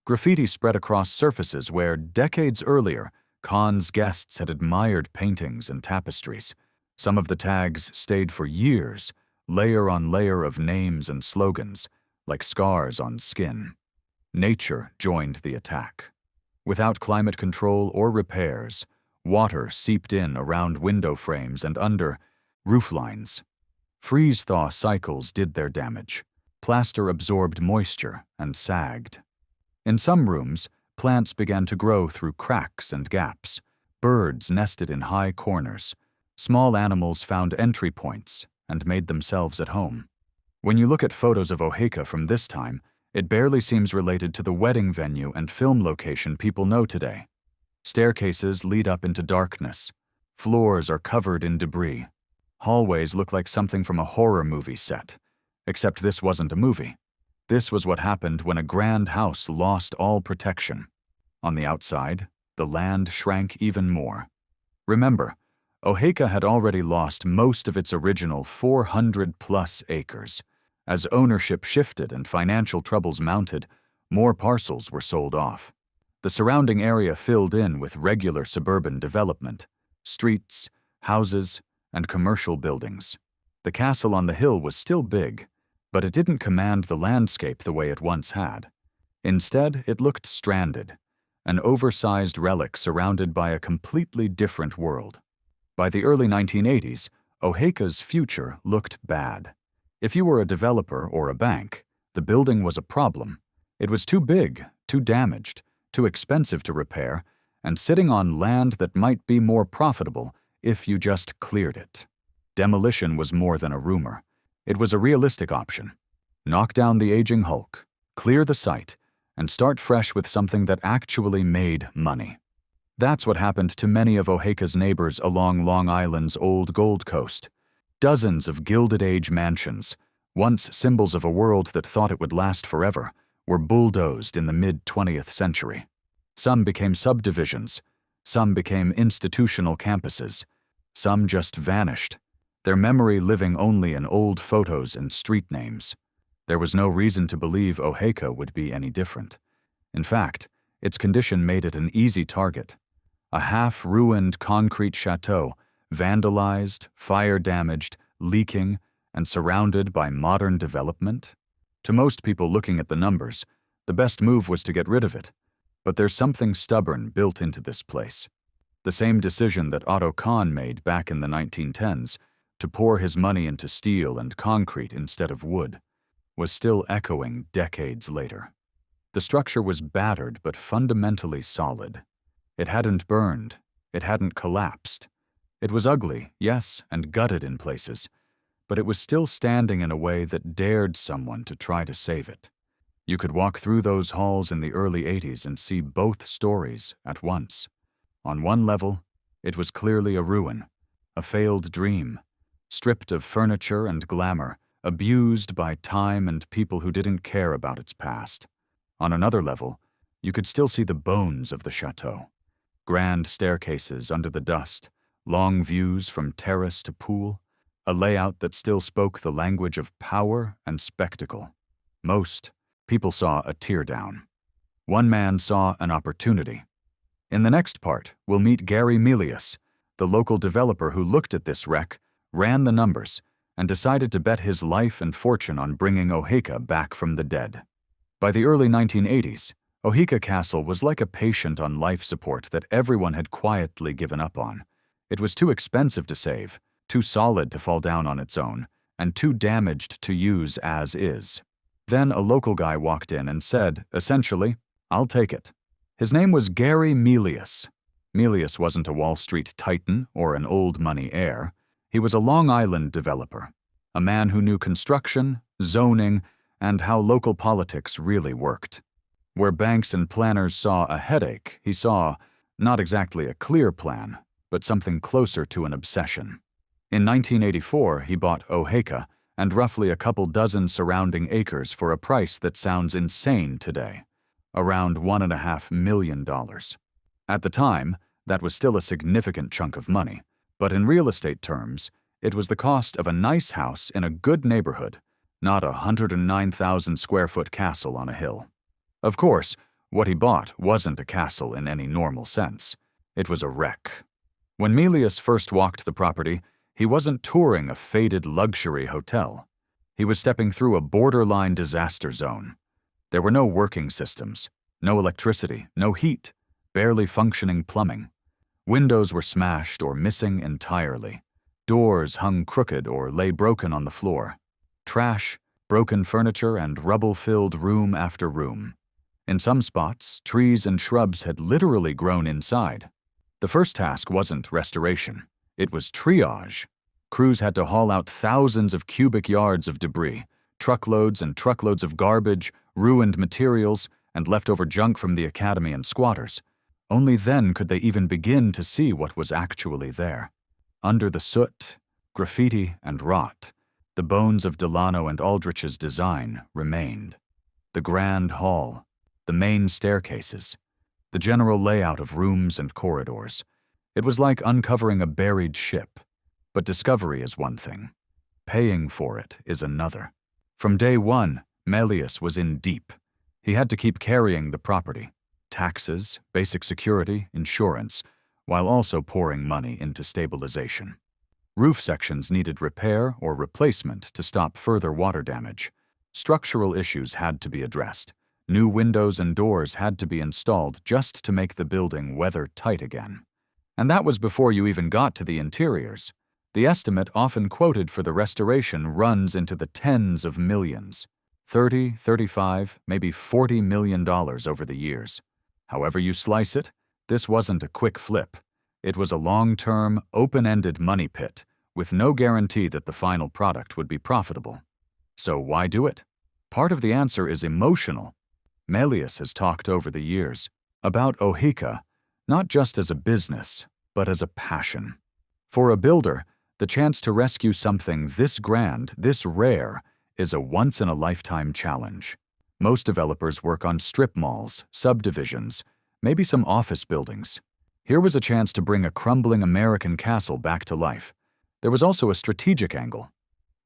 Graffiti spread across surfaces where, decades earlier, Kahn's guests had admired paintings and tapestries. Some of the tags stayed for years, layer on layer of names and slogans, like scars on skin. Nature joined the attack. Without climate control or repairs, water seeped in around window frames and under roof lines. Freeze-thaw cycles did their damage. Plaster absorbed moisture and sagged. In some rooms, plants began to grow through cracks and gaps. Birds nested in high corners. Small animals found entry points and made themselves at home. When you look at photos of Oheka from this time, it barely seems related to the wedding venue and film location people know today. Staircases lead up into darkness. Floors are covered in debris. Hallways look like something from a horror movie set. Except this wasn't a movie. This was what happened when a grand house lost all protection. On the outside, the land shrank even more. Remember, Oheka had already lost most of its original 400-plus acres. As ownership shifted and financial troubles mounted, more parcels were sold off. The surrounding area filled in with regular suburban development. streets, houses, and commercial buildings. The castle on the hill was still big, but it didn't command the landscape the way it once had. Instead, it looked stranded, an oversized relic surrounded by a completely different world. By the early 1980s, Oheka's future looked bad. If you were a developer or a bank, the building was a problem. It was too big, too damaged, too expensive to repair, and sitting on land that might be more profitable if you just cleared it. Demolition was more than a rumor. It was a realistic option. Knock down the aging hulk, clear the site, and start fresh with something that actually made money. That's what happened to many of Oheka's neighbors along Long Island's old Gold Coast. Dozens of Gilded Age mansions, once symbols of a world that thought it would last forever, were bulldozed in the mid-20th century. Some became subdivisions, some became institutional campuses, some just vanished, their memory living only in old photos and street names. There was no reason to believe Oheka would be any different. In fact, its condition made it an easy target. A half-ruined concrete chateau, vandalized, fire-damaged, leaking, and surrounded by modern development? To most people looking at the numbers, the best move was to get rid of it. But there's something stubborn built into this place. The same decision that Otto Kahn made back in the 1910s, to pour his money into steel and concrete instead of wood, was still echoing decades later. The structure was battered but fundamentally solid. It hadn't burned, it hadn't collapsed. It was ugly, yes, and gutted in places, but it was still standing in a way that dared someone to try to save it. You could walk through those halls in the early 80s and see both stories at once. On one level, it was clearly a ruin, a failed dream, stripped of furniture and glamour, abused by time and people who didn't care about its past. On another level, you could still see the bones of the chateau. Grand staircases under the dust, long views from terrace to pool, a layout that still spoke the language of power and spectacle. Most people saw a teardown. One man saw an opportunity. In the next part, we'll meet Gary Melius, the local developer who looked at this wreck, ran the numbers, and decided to bet his life and fortune on bringing Oheka back from the dead. By the early 1980s, Oheka Castle was like a patient on life support that everyone had quietly given up on. It was too expensive to save, too solid to fall down on its own, and too damaged to use as is. Then a local guy walked in and said, essentially, "I'll take it." His name was Gary Melius. Melius wasn't a Wall Street titan or an old money heir. He was a Long Island developer, a man who knew construction, zoning, and how local politics really worked. Where banks and planners saw a headache, he saw, not exactly a clear plan, but something closer to an obsession. In 1984, he bought Oheka and roughly a couple dozen surrounding acres for a price that sounds insane today, around $1.5 million. At the time, that was still a significant chunk of money, but in real estate terms, it was the cost of a nice house in a good neighborhood, not a 109,000 square foot castle on a hill. Of course, what he bought wasn't a castle in any normal sense. It was a wreck. When Melius first walked the property, he wasn't touring a faded luxury hotel. He was stepping through a borderline disaster zone. There were no working systems, no electricity, no heat, barely functioning plumbing. Windows were smashed or missing entirely. Doors hung crooked or lay broken on the floor. Trash, broken furniture, and rubble-filled room after room. In some spots, trees and shrubs had literally grown inside. The first task wasn't restoration. It was triage. Crews had to haul out thousands of cubic yards of debris, truckloads and truckloads of garbage, ruined materials, and leftover junk from the academy and squatters. Only then could they even begin to see what was actually there. Under the soot, graffiti, and rot, the bones of Delano and Aldrich's design remained. The grand hall, the main staircases, the general layout of rooms and corridors. It was like uncovering a buried ship. But discovery is one thing. Paying for it is another. From day one, Melius was in deep. He had to keep carrying the property. Taxes, basic security, insurance, while also pouring money into stabilization. Roof sections needed repair or replacement to stop further water damage. Structural issues had to be addressed. New windows and doors had to be installed just to make the building weather-tight again. And that was before you even got to the interiors. The estimate often quoted for the restoration runs into the tens of millions. $30, $35, maybe $40 million over the years. However you slice it, this wasn't a quick flip. It was a long-term, open-ended money pit, with no guarantee that the final product would be profitable. So why do it? Part of the answer is emotional. Melius has talked over the years about Oheka, not just as a business, but as a passion. For a builder, the chance to rescue something this grand, this rare, is a once-in-a-lifetime challenge. Most developers work on strip malls, subdivisions, maybe some office buildings. Here was a chance to bring a crumbling American castle back to life. There was also a strategic angle.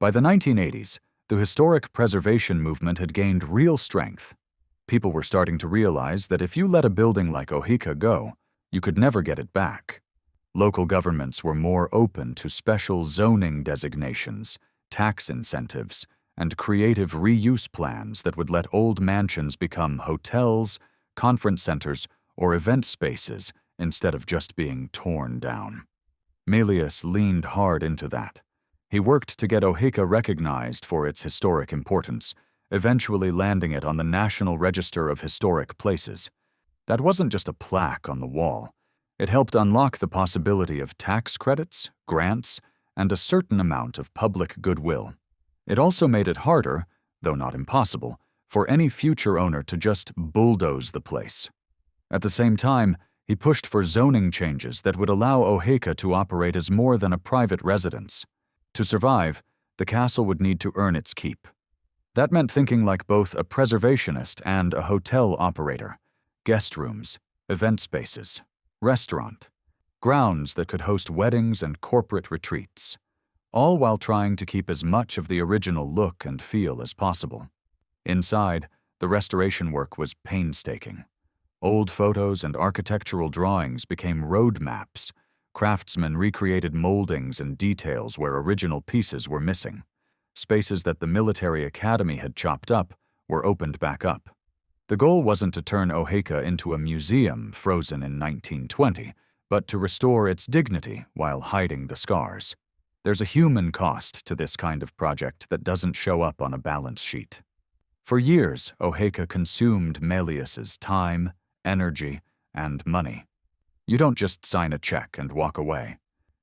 By the 1980s, the historic preservation movement had gained real strength. People were starting to realize that if you let a building like Oheka go, you could never get it back. Local governments were more open to special zoning designations, tax incentives, and creative reuse plans that would let old mansions become hotels, conference centers, or event spaces instead of just being torn down. Melius leaned hard into that. He worked to get Oheka recognized for its historic importance, eventually landing it on the National Register of Historic Places. That wasn't just a plaque on the wall. It helped unlock the possibility of tax credits, grants, and a certain amount of public goodwill. It also made it harder, though not impossible, for any future owner to just bulldoze the place. At the same time, he pushed for zoning changes that would allow Oheka to operate as more than a private residence. To survive, the castle would need to earn its keep. That meant thinking like both a preservationist and a hotel operator. Guest rooms, event spaces, restaurant, grounds that could host weddings and corporate retreats, all while trying to keep as much of the original look and feel as possible. Inside, the restoration work was painstaking. Old photos and architectural drawings became road maps. Craftsmen recreated moldings and details where original pieces were missing. Spaces that the military academy had chopped up were opened back up. The goal wasn't to turn Oheka into a museum frozen in 1920, but to restore its dignity while hiding the scars. There's a human cost to this kind of project that doesn't show up on a balance sheet. For years, Oheka consumed Melius's time, energy, and money. You don't just sign a check and walk away.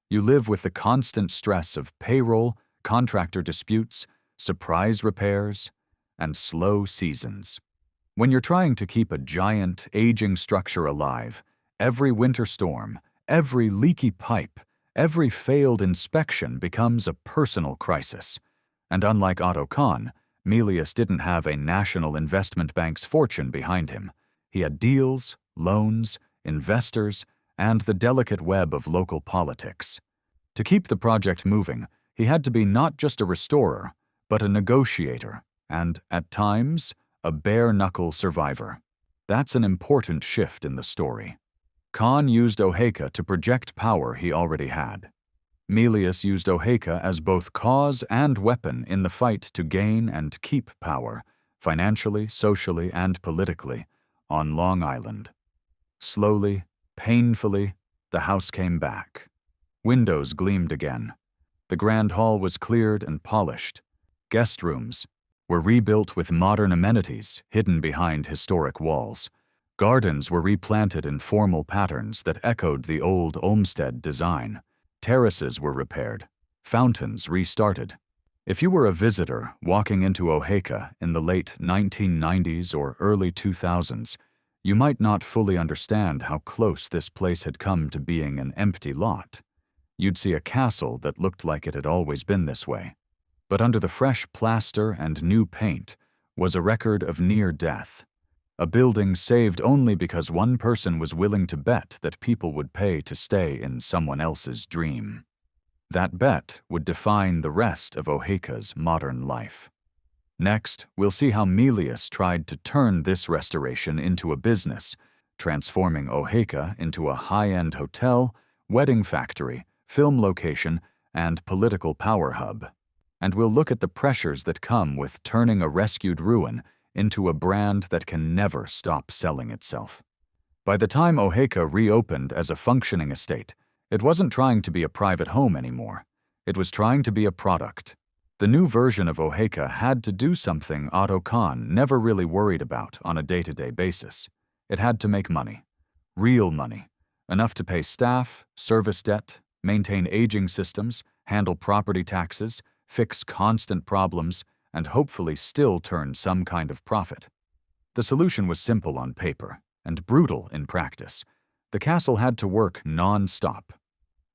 You live with the constant stress of payroll, contractor disputes, surprise repairs, and slow seasons. When you're trying to keep a giant, aging structure alive, every winter storm, every leaky pipe, every failed inspection becomes a personal crisis. And unlike Otto Kahn, Melius didn't have a national investment bank's fortune behind him. He had deals, loans, investors, and the delicate web of local politics. To keep the project moving, he had to be not just a restorer, but a negotiator, and, at times, a bare-knuckle survivor. That's an important shift in the story. Kahn used Oheka to project power he already had. Melius used Oheka as both cause and weapon in the fight to gain and keep power, financially, socially, and politically, on Long Island. Slowly, painfully, the house came back. Windows gleamed again. The grand hall was cleared and polished. Guest rooms were rebuilt with modern amenities hidden behind historic walls. Gardens were replanted in formal patterns that echoed the old Olmsted design. Terraces were repaired. Fountains restarted. If you were a visitor walking into Oheka in the late 1990s or early 2000s, you might not fully understand how close this place had come to being an empty lot. You'd see a castle that looked like it had always been this way. But under the fresh plaster and new paint was a record of near death. A building saved only because one person was willing to bet that people would pay to stay in someone else's dream. That bet would define the rest of Oheka's modern life. Next, we'll see how Melius tried to turn this restoration into a business, transforming Oheka into a high-end hotel, wedding factory, film location, and political power hub. And we'll look at the pressures that come with turning a rescued ruin into a brand that can never stop selling itself. By the time Oheka reopened as a functioning estate, it wasn't trying to be a private home anymore. It was trying to be a product. The new version of Oheka had to do something Otto Kahn never really worried about on a day-to-day basis. It had to make money. Real money. Enough to pay staff, service debt, maintain aging systems, handle property taxes, fix constant problems, and hopefully still turn some kind of profit. The solution was simple on paper and brutal in practice. The castle had to work non-stop.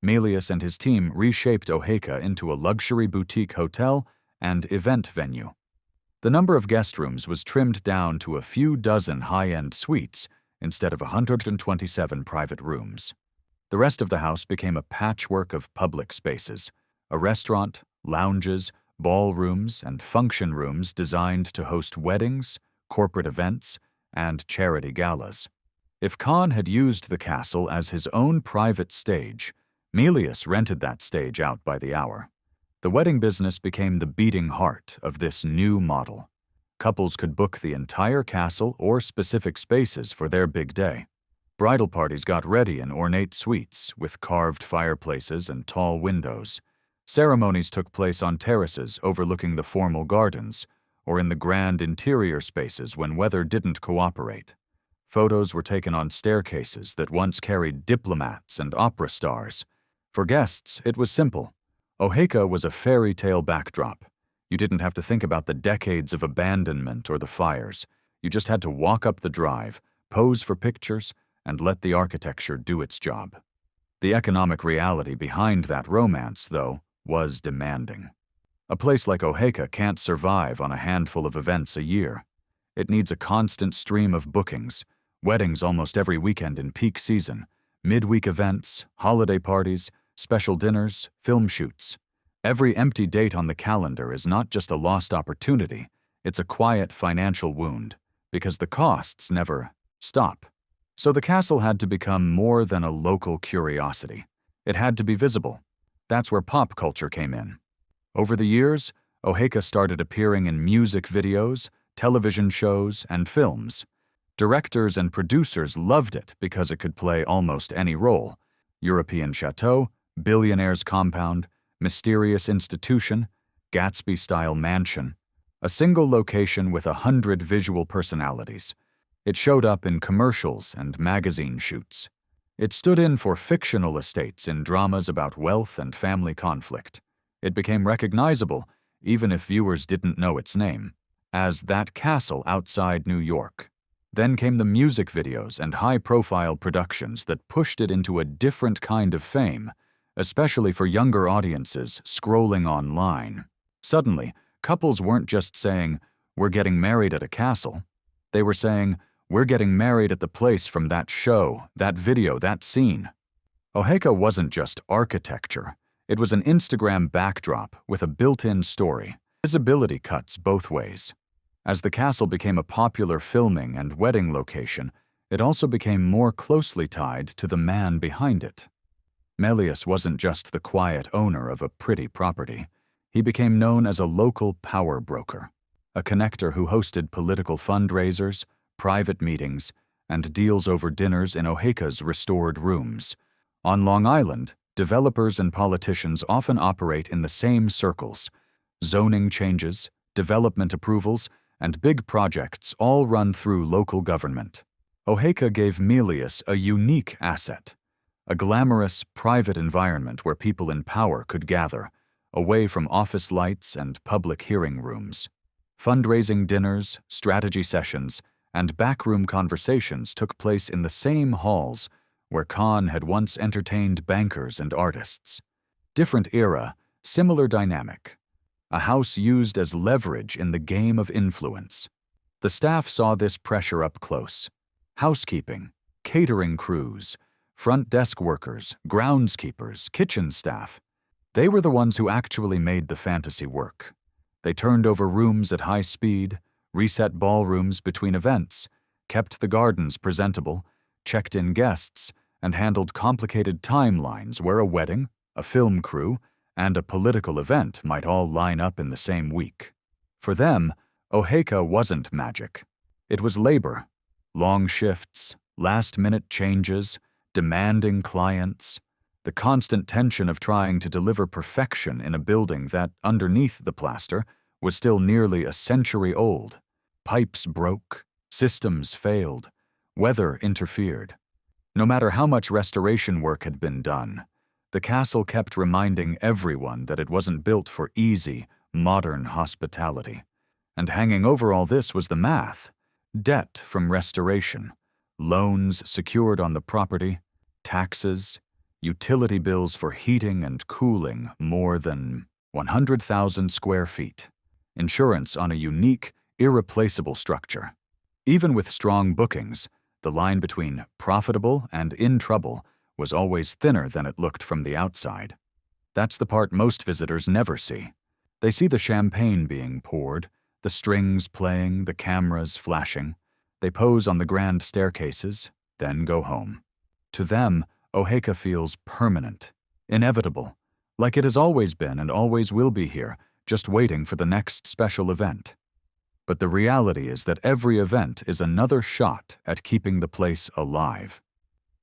Melius and his team reshaped Oheka into a luxury boutique hotel and event venue. The number of guest rooms was trimmed down to a few dozen high-end suites instead of 127 private rooms. The rest of the house became a patchwork of public spaces, a restaurant, lounges, ballrooms, and function rooms designed to host weddings, corporate events, and charity galas. If Kahn had used the castle as his own private stage, Melius rented that stage out by the hour. The wedding business became the beating heart of this new model. Couples could book the entire castle or specific spaces for their big day. Bridal parties got ready in ornate suites with carved fireplaces and tall windows. Ceremonies took place on terraces overlooking the formal gardens, or in the grand interior spaces when weather didn't cooperate. Photos were taken on staircases that once carried diplomats and opera stars. For guests, it was simple. Oheka was a fairy tale backdrop. You didn't have to think about the decades of abandonment or the fires. You just had to walk up the drive, pose for pictures, and let the architecture do its job. The economic reality behind that romance, though, was demanding. A place like Oheka can't survive on a handful of events a year. It needs a constant stream of bookings, weddings almost every weekend in peak season, midweek events, holiday parties, special dinners, film shoots. Every empty date on the calendar is not just a lost opportunity, it's a quiet financial wound, because the costs never stop. So the castle had to become more than a local curiosity. It had to be visible. That's where pop culture came in. Over the years, Oheka started appearing in music videos, television shows, and films. Directors and producers loved it because it could play almost any role. European chateau, billionaire's compound, mysterious institution, Gatsby-style mansion. A single location with 100 visual personalities. It showed up in commercials and magazine shoots. It stood in for fictional estates in dramas about wealth and family conflict. It became recognizable, even if viewers didn't know its name, as that castle outside New York. Then came the music videos and high-profile productions that pushed it into a different kind of fame, especially for younger audiences scrolling online. Suddenly, couples weren't just saying, "We're getting married at a castle." They were saying, "We're getting married at the place from that show, that video, that scene." Oheka wasn't just architecture. It was an Instagram backdrop with a built-in story. Visibility cuts both ways. As the castle became a popular filming and wedding location, it also became more closely tied to the man behind it. Melius wasn't just the quiet owner of a pretty property. He became known as a local power broker, a connector who hosted political fundraisers, private meetings, and deals over dinners in Oheka's restored rooms. On Long Island, developers and politicians often operate in the same circles. Zoning changes, development approvals, and big projects all run through local government. Oheka gave Melius a unique asset, a glamorous, private environment where people in power could gather, away from office lights and public hearing rooms. Fundraising dinners, strategy sessions, and backroom conversations took place in the same halls where Kahn had once entertained bankers and artists. Different era, similar dynamic. A house used as leverage in the game of influence. The staff saw this pressure up close. Housekeeping, catering crews, front desk workers, groundskeepers, kitchen staff. They were the ones who actually made the fantasy work. They turned over rooms at high speed, reset ballrooms between events, kept the gardens presentable, checked in guests, and handled complicated timelines where a wedding, a film crew, and a political event might all line up in the same week. For them, Oheka wasn't magic. It was labor. Long shifts, last-minute changes, demanding clients, the constant tension of trying to deliver perfection in a building that, underneath the plaster, was still nearly a century old. Pipes broke, systems failed, weather interfered. No matter how much restoration work had been done, the castle kept reminding everyone that it wasn't built for easy, modern hospitality. And hanging over all this was the math: debt from restoration, loans secured on the property, taxes, utility bills for heating and cooling more than 100,000 square feet, insurance on a unique, irreplaceable structure. Even with strong bookings, the line between profitable and in trouble was always thinner than it looked from the outside. That's the part most visitors never see. They see the champagne being poured, the strings playing, the cameras flashing. They pose on the grand staircases, then go home. To them, Oheka feels permanent, inevitable, like it has always been and always will be here, just waiting for the next special event. But the reality is that every event is another shot at keeping the place alive.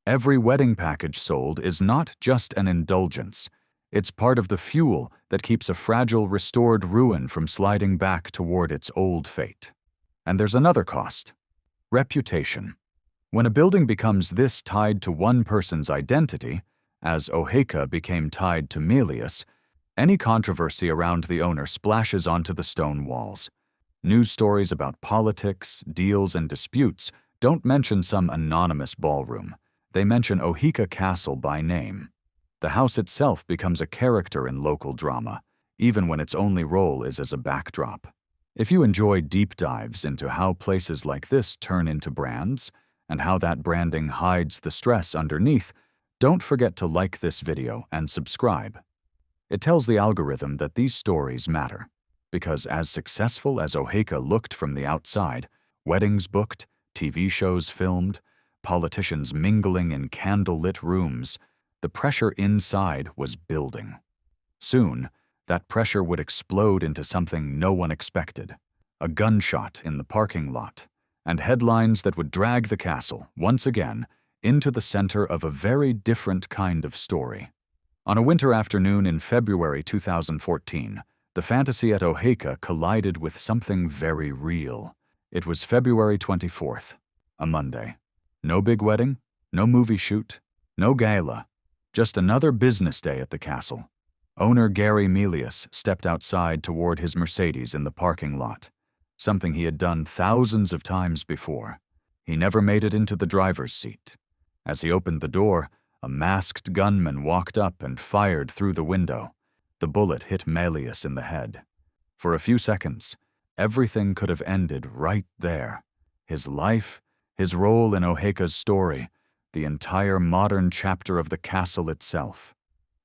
Every wedding package sold is not just an indulgence. It's part of the fuel that keeps a fragile, restored ruin from sliding back toward its old fate. And there's another cost: reputation. When a building becomes this tied to one person's identity, as Oheka became tied to Melius, any controversy around the owner splashes onto the stone walls. News stories about politics, deals, and disputes don't mention some anonymous ballroom. They mention Oheka Castle by name. The house itself becomes a character in local drama, even when its only role is as a backdrop. If you enjoy deep dives into how places like this turn into brands, and how that branding hides the stress underneath, don't forget to like this video and subscribe. It tells the algorithm that these stories matter, because as successful as Oheka looked from the outside, weddings booked, TV shows filmed, politicians mingling in candlelit rooms, the pressure inside was building. Soon, that pressure would explode into something no one expected: a gunshot in the parking lot, and headlines that would drag the castle, once again, into the center of a very different kind of story. On a winter afternoon in February 2014, the fantasy at Oheka collided with something very real. It was February 24th, a Monday. No big wedding, no movie shoot, no gala, just another business day at the castle. Owner Gary Melius stepped outside toward his Mercedes in the parking lot, something he had done thousands of times before. He never made it into the driver's seat. As he opened the door, a masked gunman walked up and fired through the window. The bullet hit Melius in the head. For a few seconds, everything could have ended right there. His life, his role in Oheka's story, the entire modern chapter of the castle itself.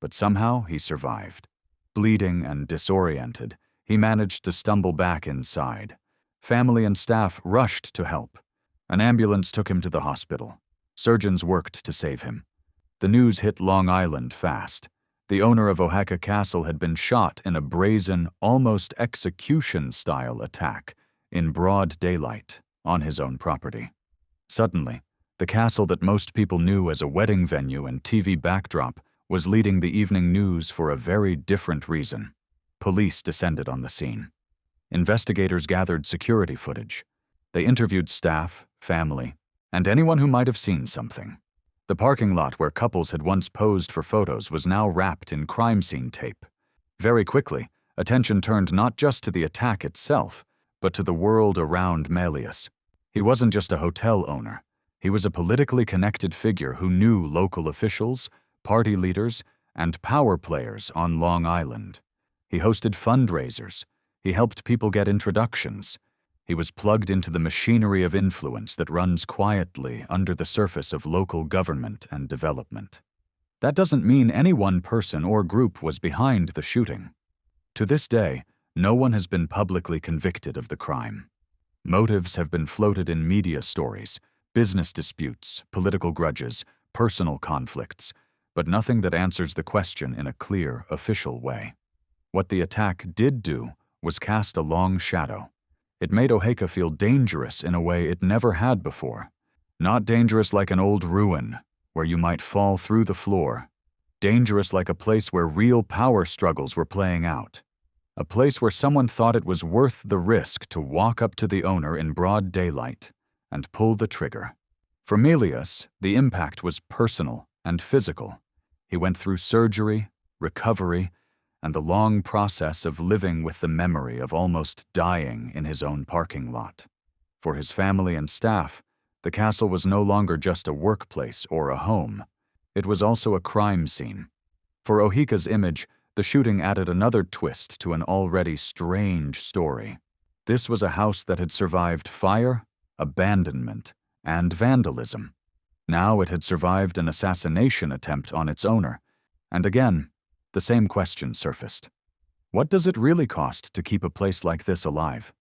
But somehow he survived. Bleeding and disoriented, he managed to stumble back inside. Family and staff rushed to help. An ambulance took him to the hospital. Surgeons worked to save him. The news hit Long Island fast. The owner of Oheka Castle had been shot in a brazen, almost execution-style attack in broad daylight on his own property. Suddenly, the castle that most people knew as a wedding venue and TV backdrop was leading the evening news for a very different reason. Police descended on the scene. Investigators gathered security footage. They interviewed staff, family, and anyone who might have seen something. The parking lot where couples had once posed for photos was now wrapped in crime scene tape. Very quickly, attention turned not just to the attack itself, but to the world around Melius. He wasn't just a hotel owner. He was a politically connected figure who knew local officials, party leaders, and power players on Long Island. He hosted fundraisers. He helped people get introductions. He was plugged into the machinery of influence that runs quietly under the surface of local government and development. That doesn't mean any one person or group was behind the shooting. To this day, no one has been publicly convicted of the crime. Motives have been floated in media stories, business disputes, political grudges, personal conflicts, but nothing that answers the question in a clear, official way. What the attack did do was cast a long shadow. It made Oheka feel dangerous in a way it never had before. Not dangerous like an old ruin, where you might fall through the floor. Dangerous like a place where real power struggles were playing out. A place where someone thought it was worth the risk to walk up to the owner in broad daylight and pull the trigger. For Melius, the impact was personal and physical. He went through surgery, recovery, and the long process of living with the memory of almost dying in his own parking lot. For his family and staff, the castle was no longer just a workplace or a home. It was also a crime scene. For Oheka's image, the shooting added another twist to an already strange story. This was a house that had survived fire, abandonment, and vandalism. Now it had survived an assassination attempt on its owner. And again, the same question surfaced. What does it really cost to keep a place like this alive?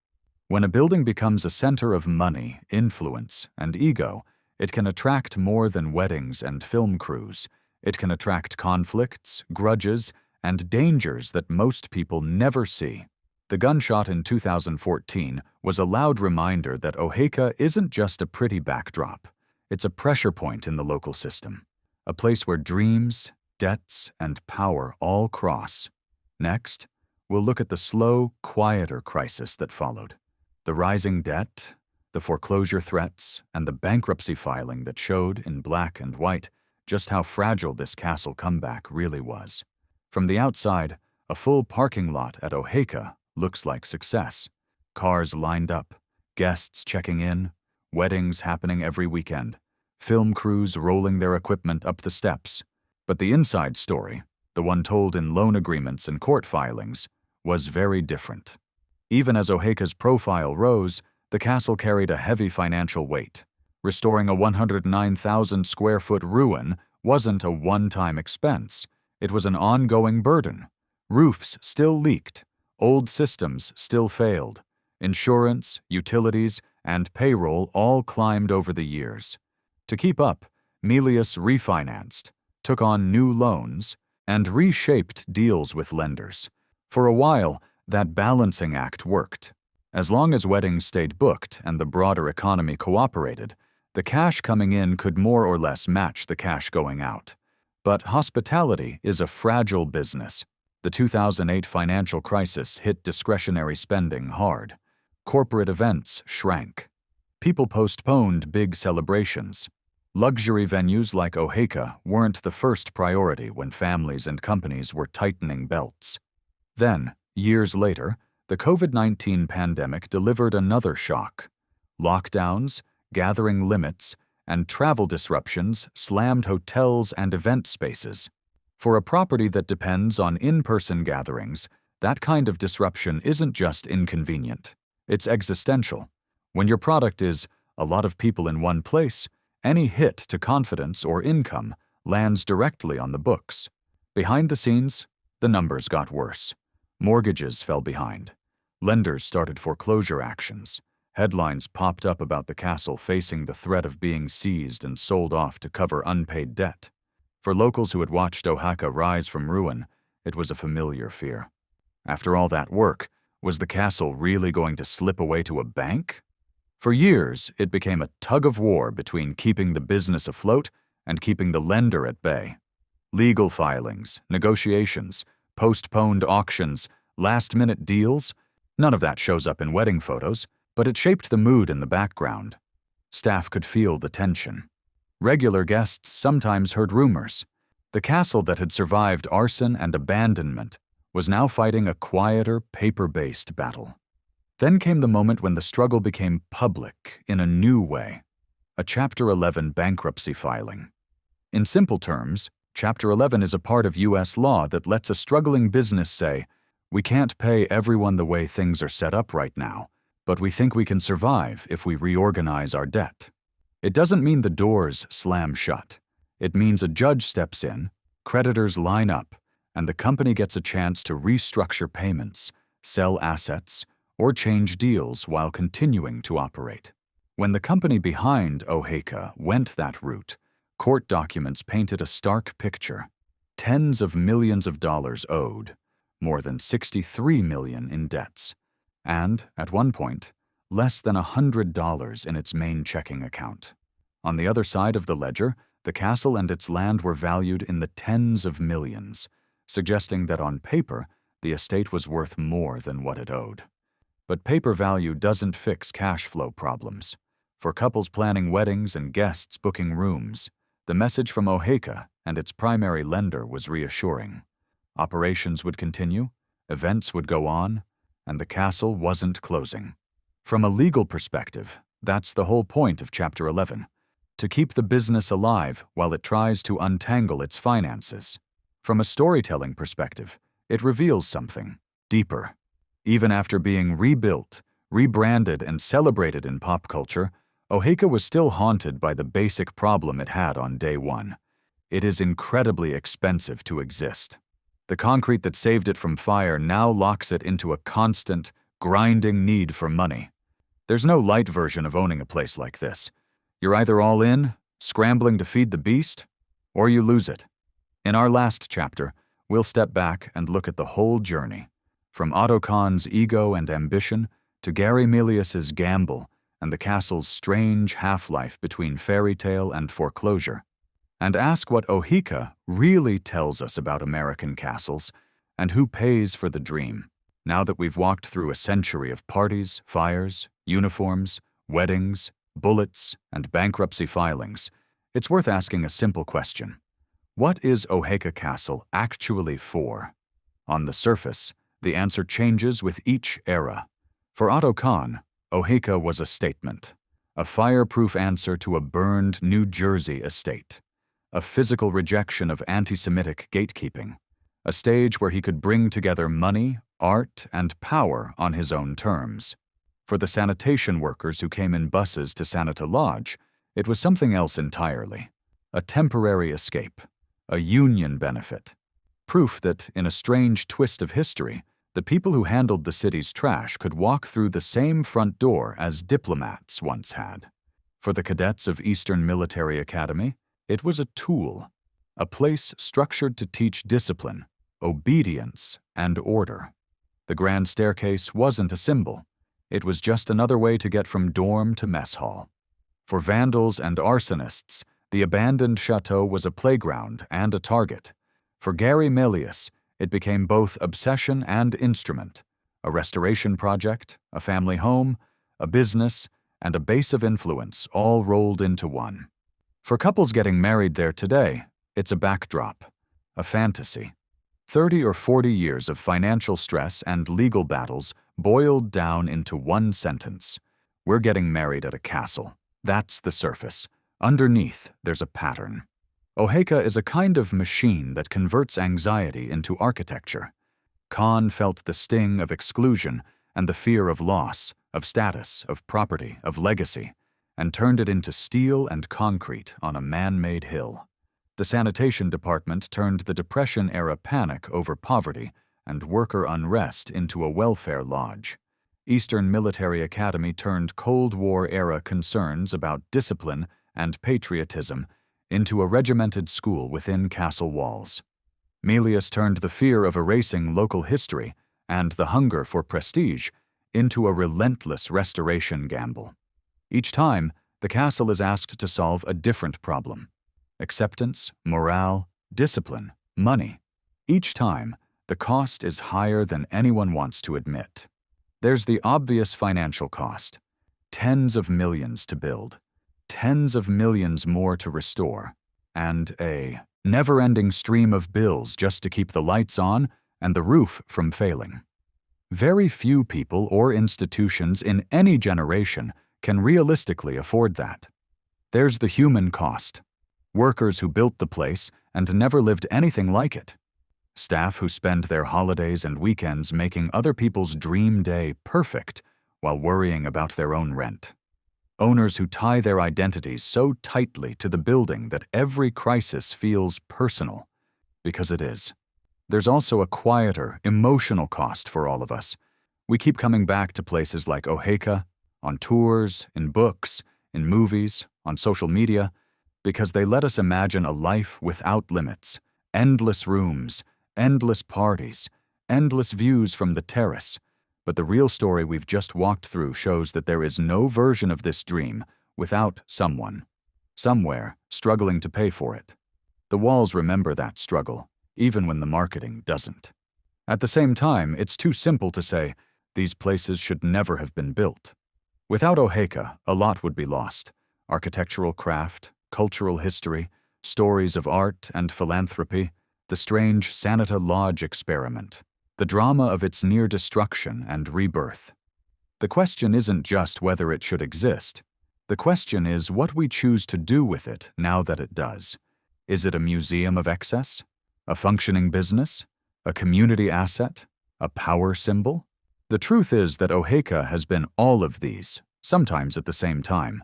When a building becomes a center of money, influence, and ego, it can attract more than weddings and film crews. It can attract conflicts, grudges, and dangers that most people never see. The gunshot in 2014 was a loud reminder that Oheka isn't just a pretty backdrop. It's a pressure point in the local system, a place where dreams, debts, and power all cross. Next, we'll look at the slow, quieter crisis that followed. The rising debt, the foreclosure threats, and the bankruptcy filing that showed, in black and white, just how fragile this castle comeback really was. From the outside, a full parking lot at Oheka looks like success. Cars lined up, guests checking in, weddings happening every weekend, film crews rolling their equipment up the steps. But the inside story, the one told in loan agreements and court filings, was very different. Even as Oheka's profile rose, the castle carried a heavy financial weight. Restoring a 109,000-square-foot ruin wasn't a one-time expense. It was an ongoing burden. Roofs still leaked. Old systems still failed. Insurance, utilities, and payroll all climbed over the years. To keep up, Melius refinanced, took on new loans, and reshaped deals with lenders. For a while, that balancing act worked. As long as weddings stayed booked and the broader economy cooperated, the cash coming in could more or less match the cash going out. But hospitality is a fragile business. The 2008 financial crisis hit discretionary spending hard. Corporate events shrank. People postponed big celebrations. Luxury venues like Oheka weren't the first priority when families and companies were tightening belts. Then, years later, the COVID-19 pandemic delivered another shock. Lockdowns, gathering limits, and travel disruptions slammed hotels and event spaces. For a property that depends on in-person gatherings, that kind of disruption isn't just inconvenient. It's existential. When your product is a lot of people in one place, any hit to confidence or income lands directly on the books. Behind the scenes, the numbers got worse. Mortgages fell behind. Lenders started foreclosure actions. Headlines popped up about the castle facing the threat of being seized and sold off to cover unpaid debt. For locals who had watched Oheka rise from ruin, it was a familiar fear. After all that work, was the castle really going to slip away to a bank? For years, it became a tug-of-war between keeping the business afloat and keeping the lender at bay. Legal filings, negotiations, postponed auctions, last-minute deals, none of that shows up in wedding photos, but it shaped the mood in the background. Staff could feel the tension. Regular guests sometimes heard rumors. The castle that had survived arson and abandonment was now fighting a quieter, paper-based battle. Then came the moment when the struggle became public in a new way, a Chapter 11 bankruptcy filing. In simple terms, Chapter 11 is a part of U.S. law that lets a struggling business say, "We can't pay everyone the way things are set up right now, but we think we can survive if we reorganize our debt." It doesn't mean the doors slam shut. It means a judge steps in, creditors line up, and the company gets a chance to restructure payments, sell assets, or change deals while continuing to operate. When the company behind Oheka went that route, court documents painted a stark picture. Tens of millions of dollars owed, more than 63 million in debts, and, at one point, less than $100 in its main checking account. On the other side of the ledger, the castle and its land were valued in the tens of millions, suggesting that on paper, the estate was worth more than what it owed. But paper value doesn't fix cash flow problems. For couples planning weddings and guests booking rooms, the message from Oheka and its primary lender was reassuring. Operations would continue, events would go on, and the castle wasn't closing. From a legal perspective, that's the whole point of Chapter 11, to keep the business alive while it tries to untangle its finances. From a storytelling perspective, it reveals something deeper. Even after being rebuilt, rebranded, and celebrated in pop culture, Oheka was still haunted by the basic problem it had on day one. It is incredibly expensive to exist. The concrete that saved it from fire now locks it into a constant, grinding need for money. There's no light version of owning a place like this. You're either all in, scrambling to feed the beast, or you lose it. In our last chapter, we'll step back and look at the whole journey, from Otto Kahn's ego and ambition to Gary Melius's gamble and the castle's strange half-life between fairy tale and foreclosure, and ask what Oheka really tells us about American castles and who pays for the dream. Now that we've walked through a century of parties, fires, uniforms, weddings, bullets, and bankruptcy filings, it's worth asking a simple question. What is Oheka Castle actually for? On the surface, the answer changes with each era. For Otto Kahn, Oheka was a statement, a fireproof answer to a burned New Jersey estate, a physical rejection of anti-Semitic gatekeeping, a stage where he could bring together money, art, and power on his own terms. For the sanitation workers who came in buses to Sanita Lodge, it was something else entirely, a temporary escape, a union benefit, proof that, in a strange twist of history, the people who handled the city's trash could walk through the same front door as diplomats once had. For the cadets of Eastern Military Academy, it was a tool, a place structured to teach discipline, obedience, and order. The grand staircase wasn't a symbol. It was just another way to get from dorm to mess hall. For vandals and arsonists, the abandoned chateau was a playground and a target. For Gary Melius, it became both obsession and instrument, a restoration project, a family home, a business, and a base of influence all rolled into one. For couples getting married there today, it's a backdrop, a fantasy. 30 or 40 years of financial stress and legal battles boiled down into one sentence. We're getting married at a castle. That's the surface. Underneath, there's a pattern. Oheka is a kind of machine that converts anxiety into architecture. Kahn felt the sting of exclusion and the fear of loss, of status, of property, of legacy, and turned it into steel and concrete on a man-made hill. The sanitation department turned the Depression-era panic over poverty and worker unrest into a welfare lodge. Eastern Military Academy turned Cold War-era concerns about discipline and patriotism into a regimented school within castle walls. Melius turned the fear of erasing local history and the hunger for prestige into a relentless restoration gamble. Each time, the castle is asked to solve a different problem. Acceptance, morale, discipline, money. Each time, the cost is higher than anyone wants to admit. There's the obvious financial cost. Tens of millions to build. Tens of millions more to restore, and a never-ending stream of bills just to keep the lights on and the roof from failing. Very few people or institutions in any generation can realistically afford that. There's the human cost. Workers who built the place and never lived anything like it. Staff who spend their holidays and weekends making other people's dream day perfect while worrying about their own rent. Owners who tie their identities so tightly to the building that every crisis feels personal, because it is. There's also a quieter, emotional cost for all of us. We keep coming back to places like Oheka, on tours, in books, in movies, on social media, because they let us imagine a life without limits, endless rooms, endless parties, endless views from the terrace. But the real story we've just walked through shows that there is no version of this dream without someone, somewhere, struggling to pay for it. The walls remember that struggle, even when the marketing doesn't. At the same time, it's too simple to say, these places should never have been built. Without Oheka, a lot would be lost. Architectural craft, cultural history, stories of art and philanthropy, the strange Sanita Lodge experiment, the drama of its near destruction and rebirth. The question isn't just whether it should exist. The question is what we choose to do with it now that it does. Is it a museum of excess? A functioning business? A community asset? A power symbol? The truth is that Oheka has been all of these, sometimes at the same time,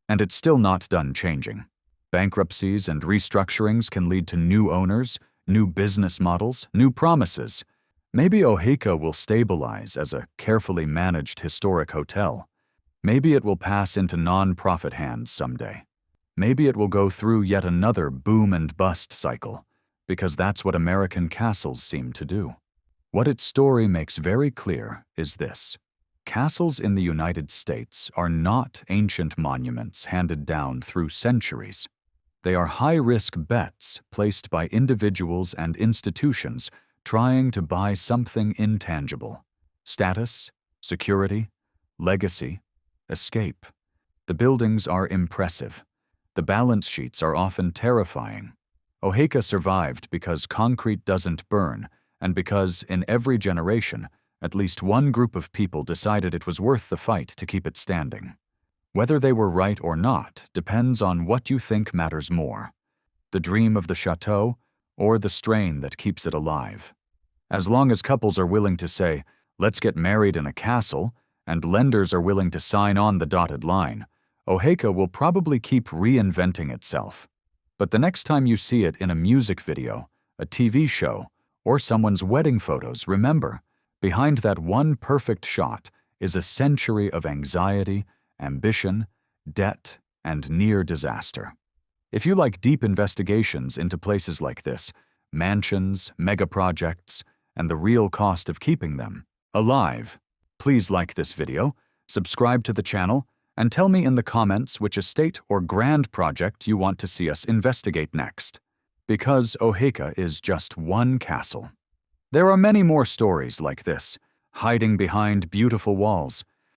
and it's still not done changing. Bankruptcies and restructurings can lead to new owners, new business models, new promises. Maybe Oheka will stabilize as a carefully managed historic hotel. Maybe it will pass into non-profit hands someday. Maybe it will go through yet another boom and bust cycle, because that's what American castles seem to do. What its story makes very clear is this. Castles in the United States are not ancient monuments handed down through centuries. They are high-risk bets placed by individuals and institutions trying to buy something intangible. Status, security, legacy, escape. The buildings are impressive. The balance sheets are often terrifying. Oheka survived because concrete doesn't burn, and because, in every generation, at least one group of people decided it was worth the fight to keep it standing. Whether they were right or not depends on what you think matters more: the dream of the chateau or the strain that keeps it alive. As long as couples are willing to say, "Let's get married in a castle," and lenders are willing to sign on the dotted line, Oheka will probably keep reinventing itself. But the next time you see it in a music video, a TV show, or someone's wedding photos, remember, behind that one perfect shot is a century of anxiety, ambition, debt, and near disaster. If you like deep investigations into places like this, mansions, mega projects, and the real cost of keeping them alive, please like this video, subscribe to the channel, and tell me in the comments which estate or grand project you want to see us investigate next. Because Oheka is just one castle. There are many more stories like this, hiding behind beautiful walls,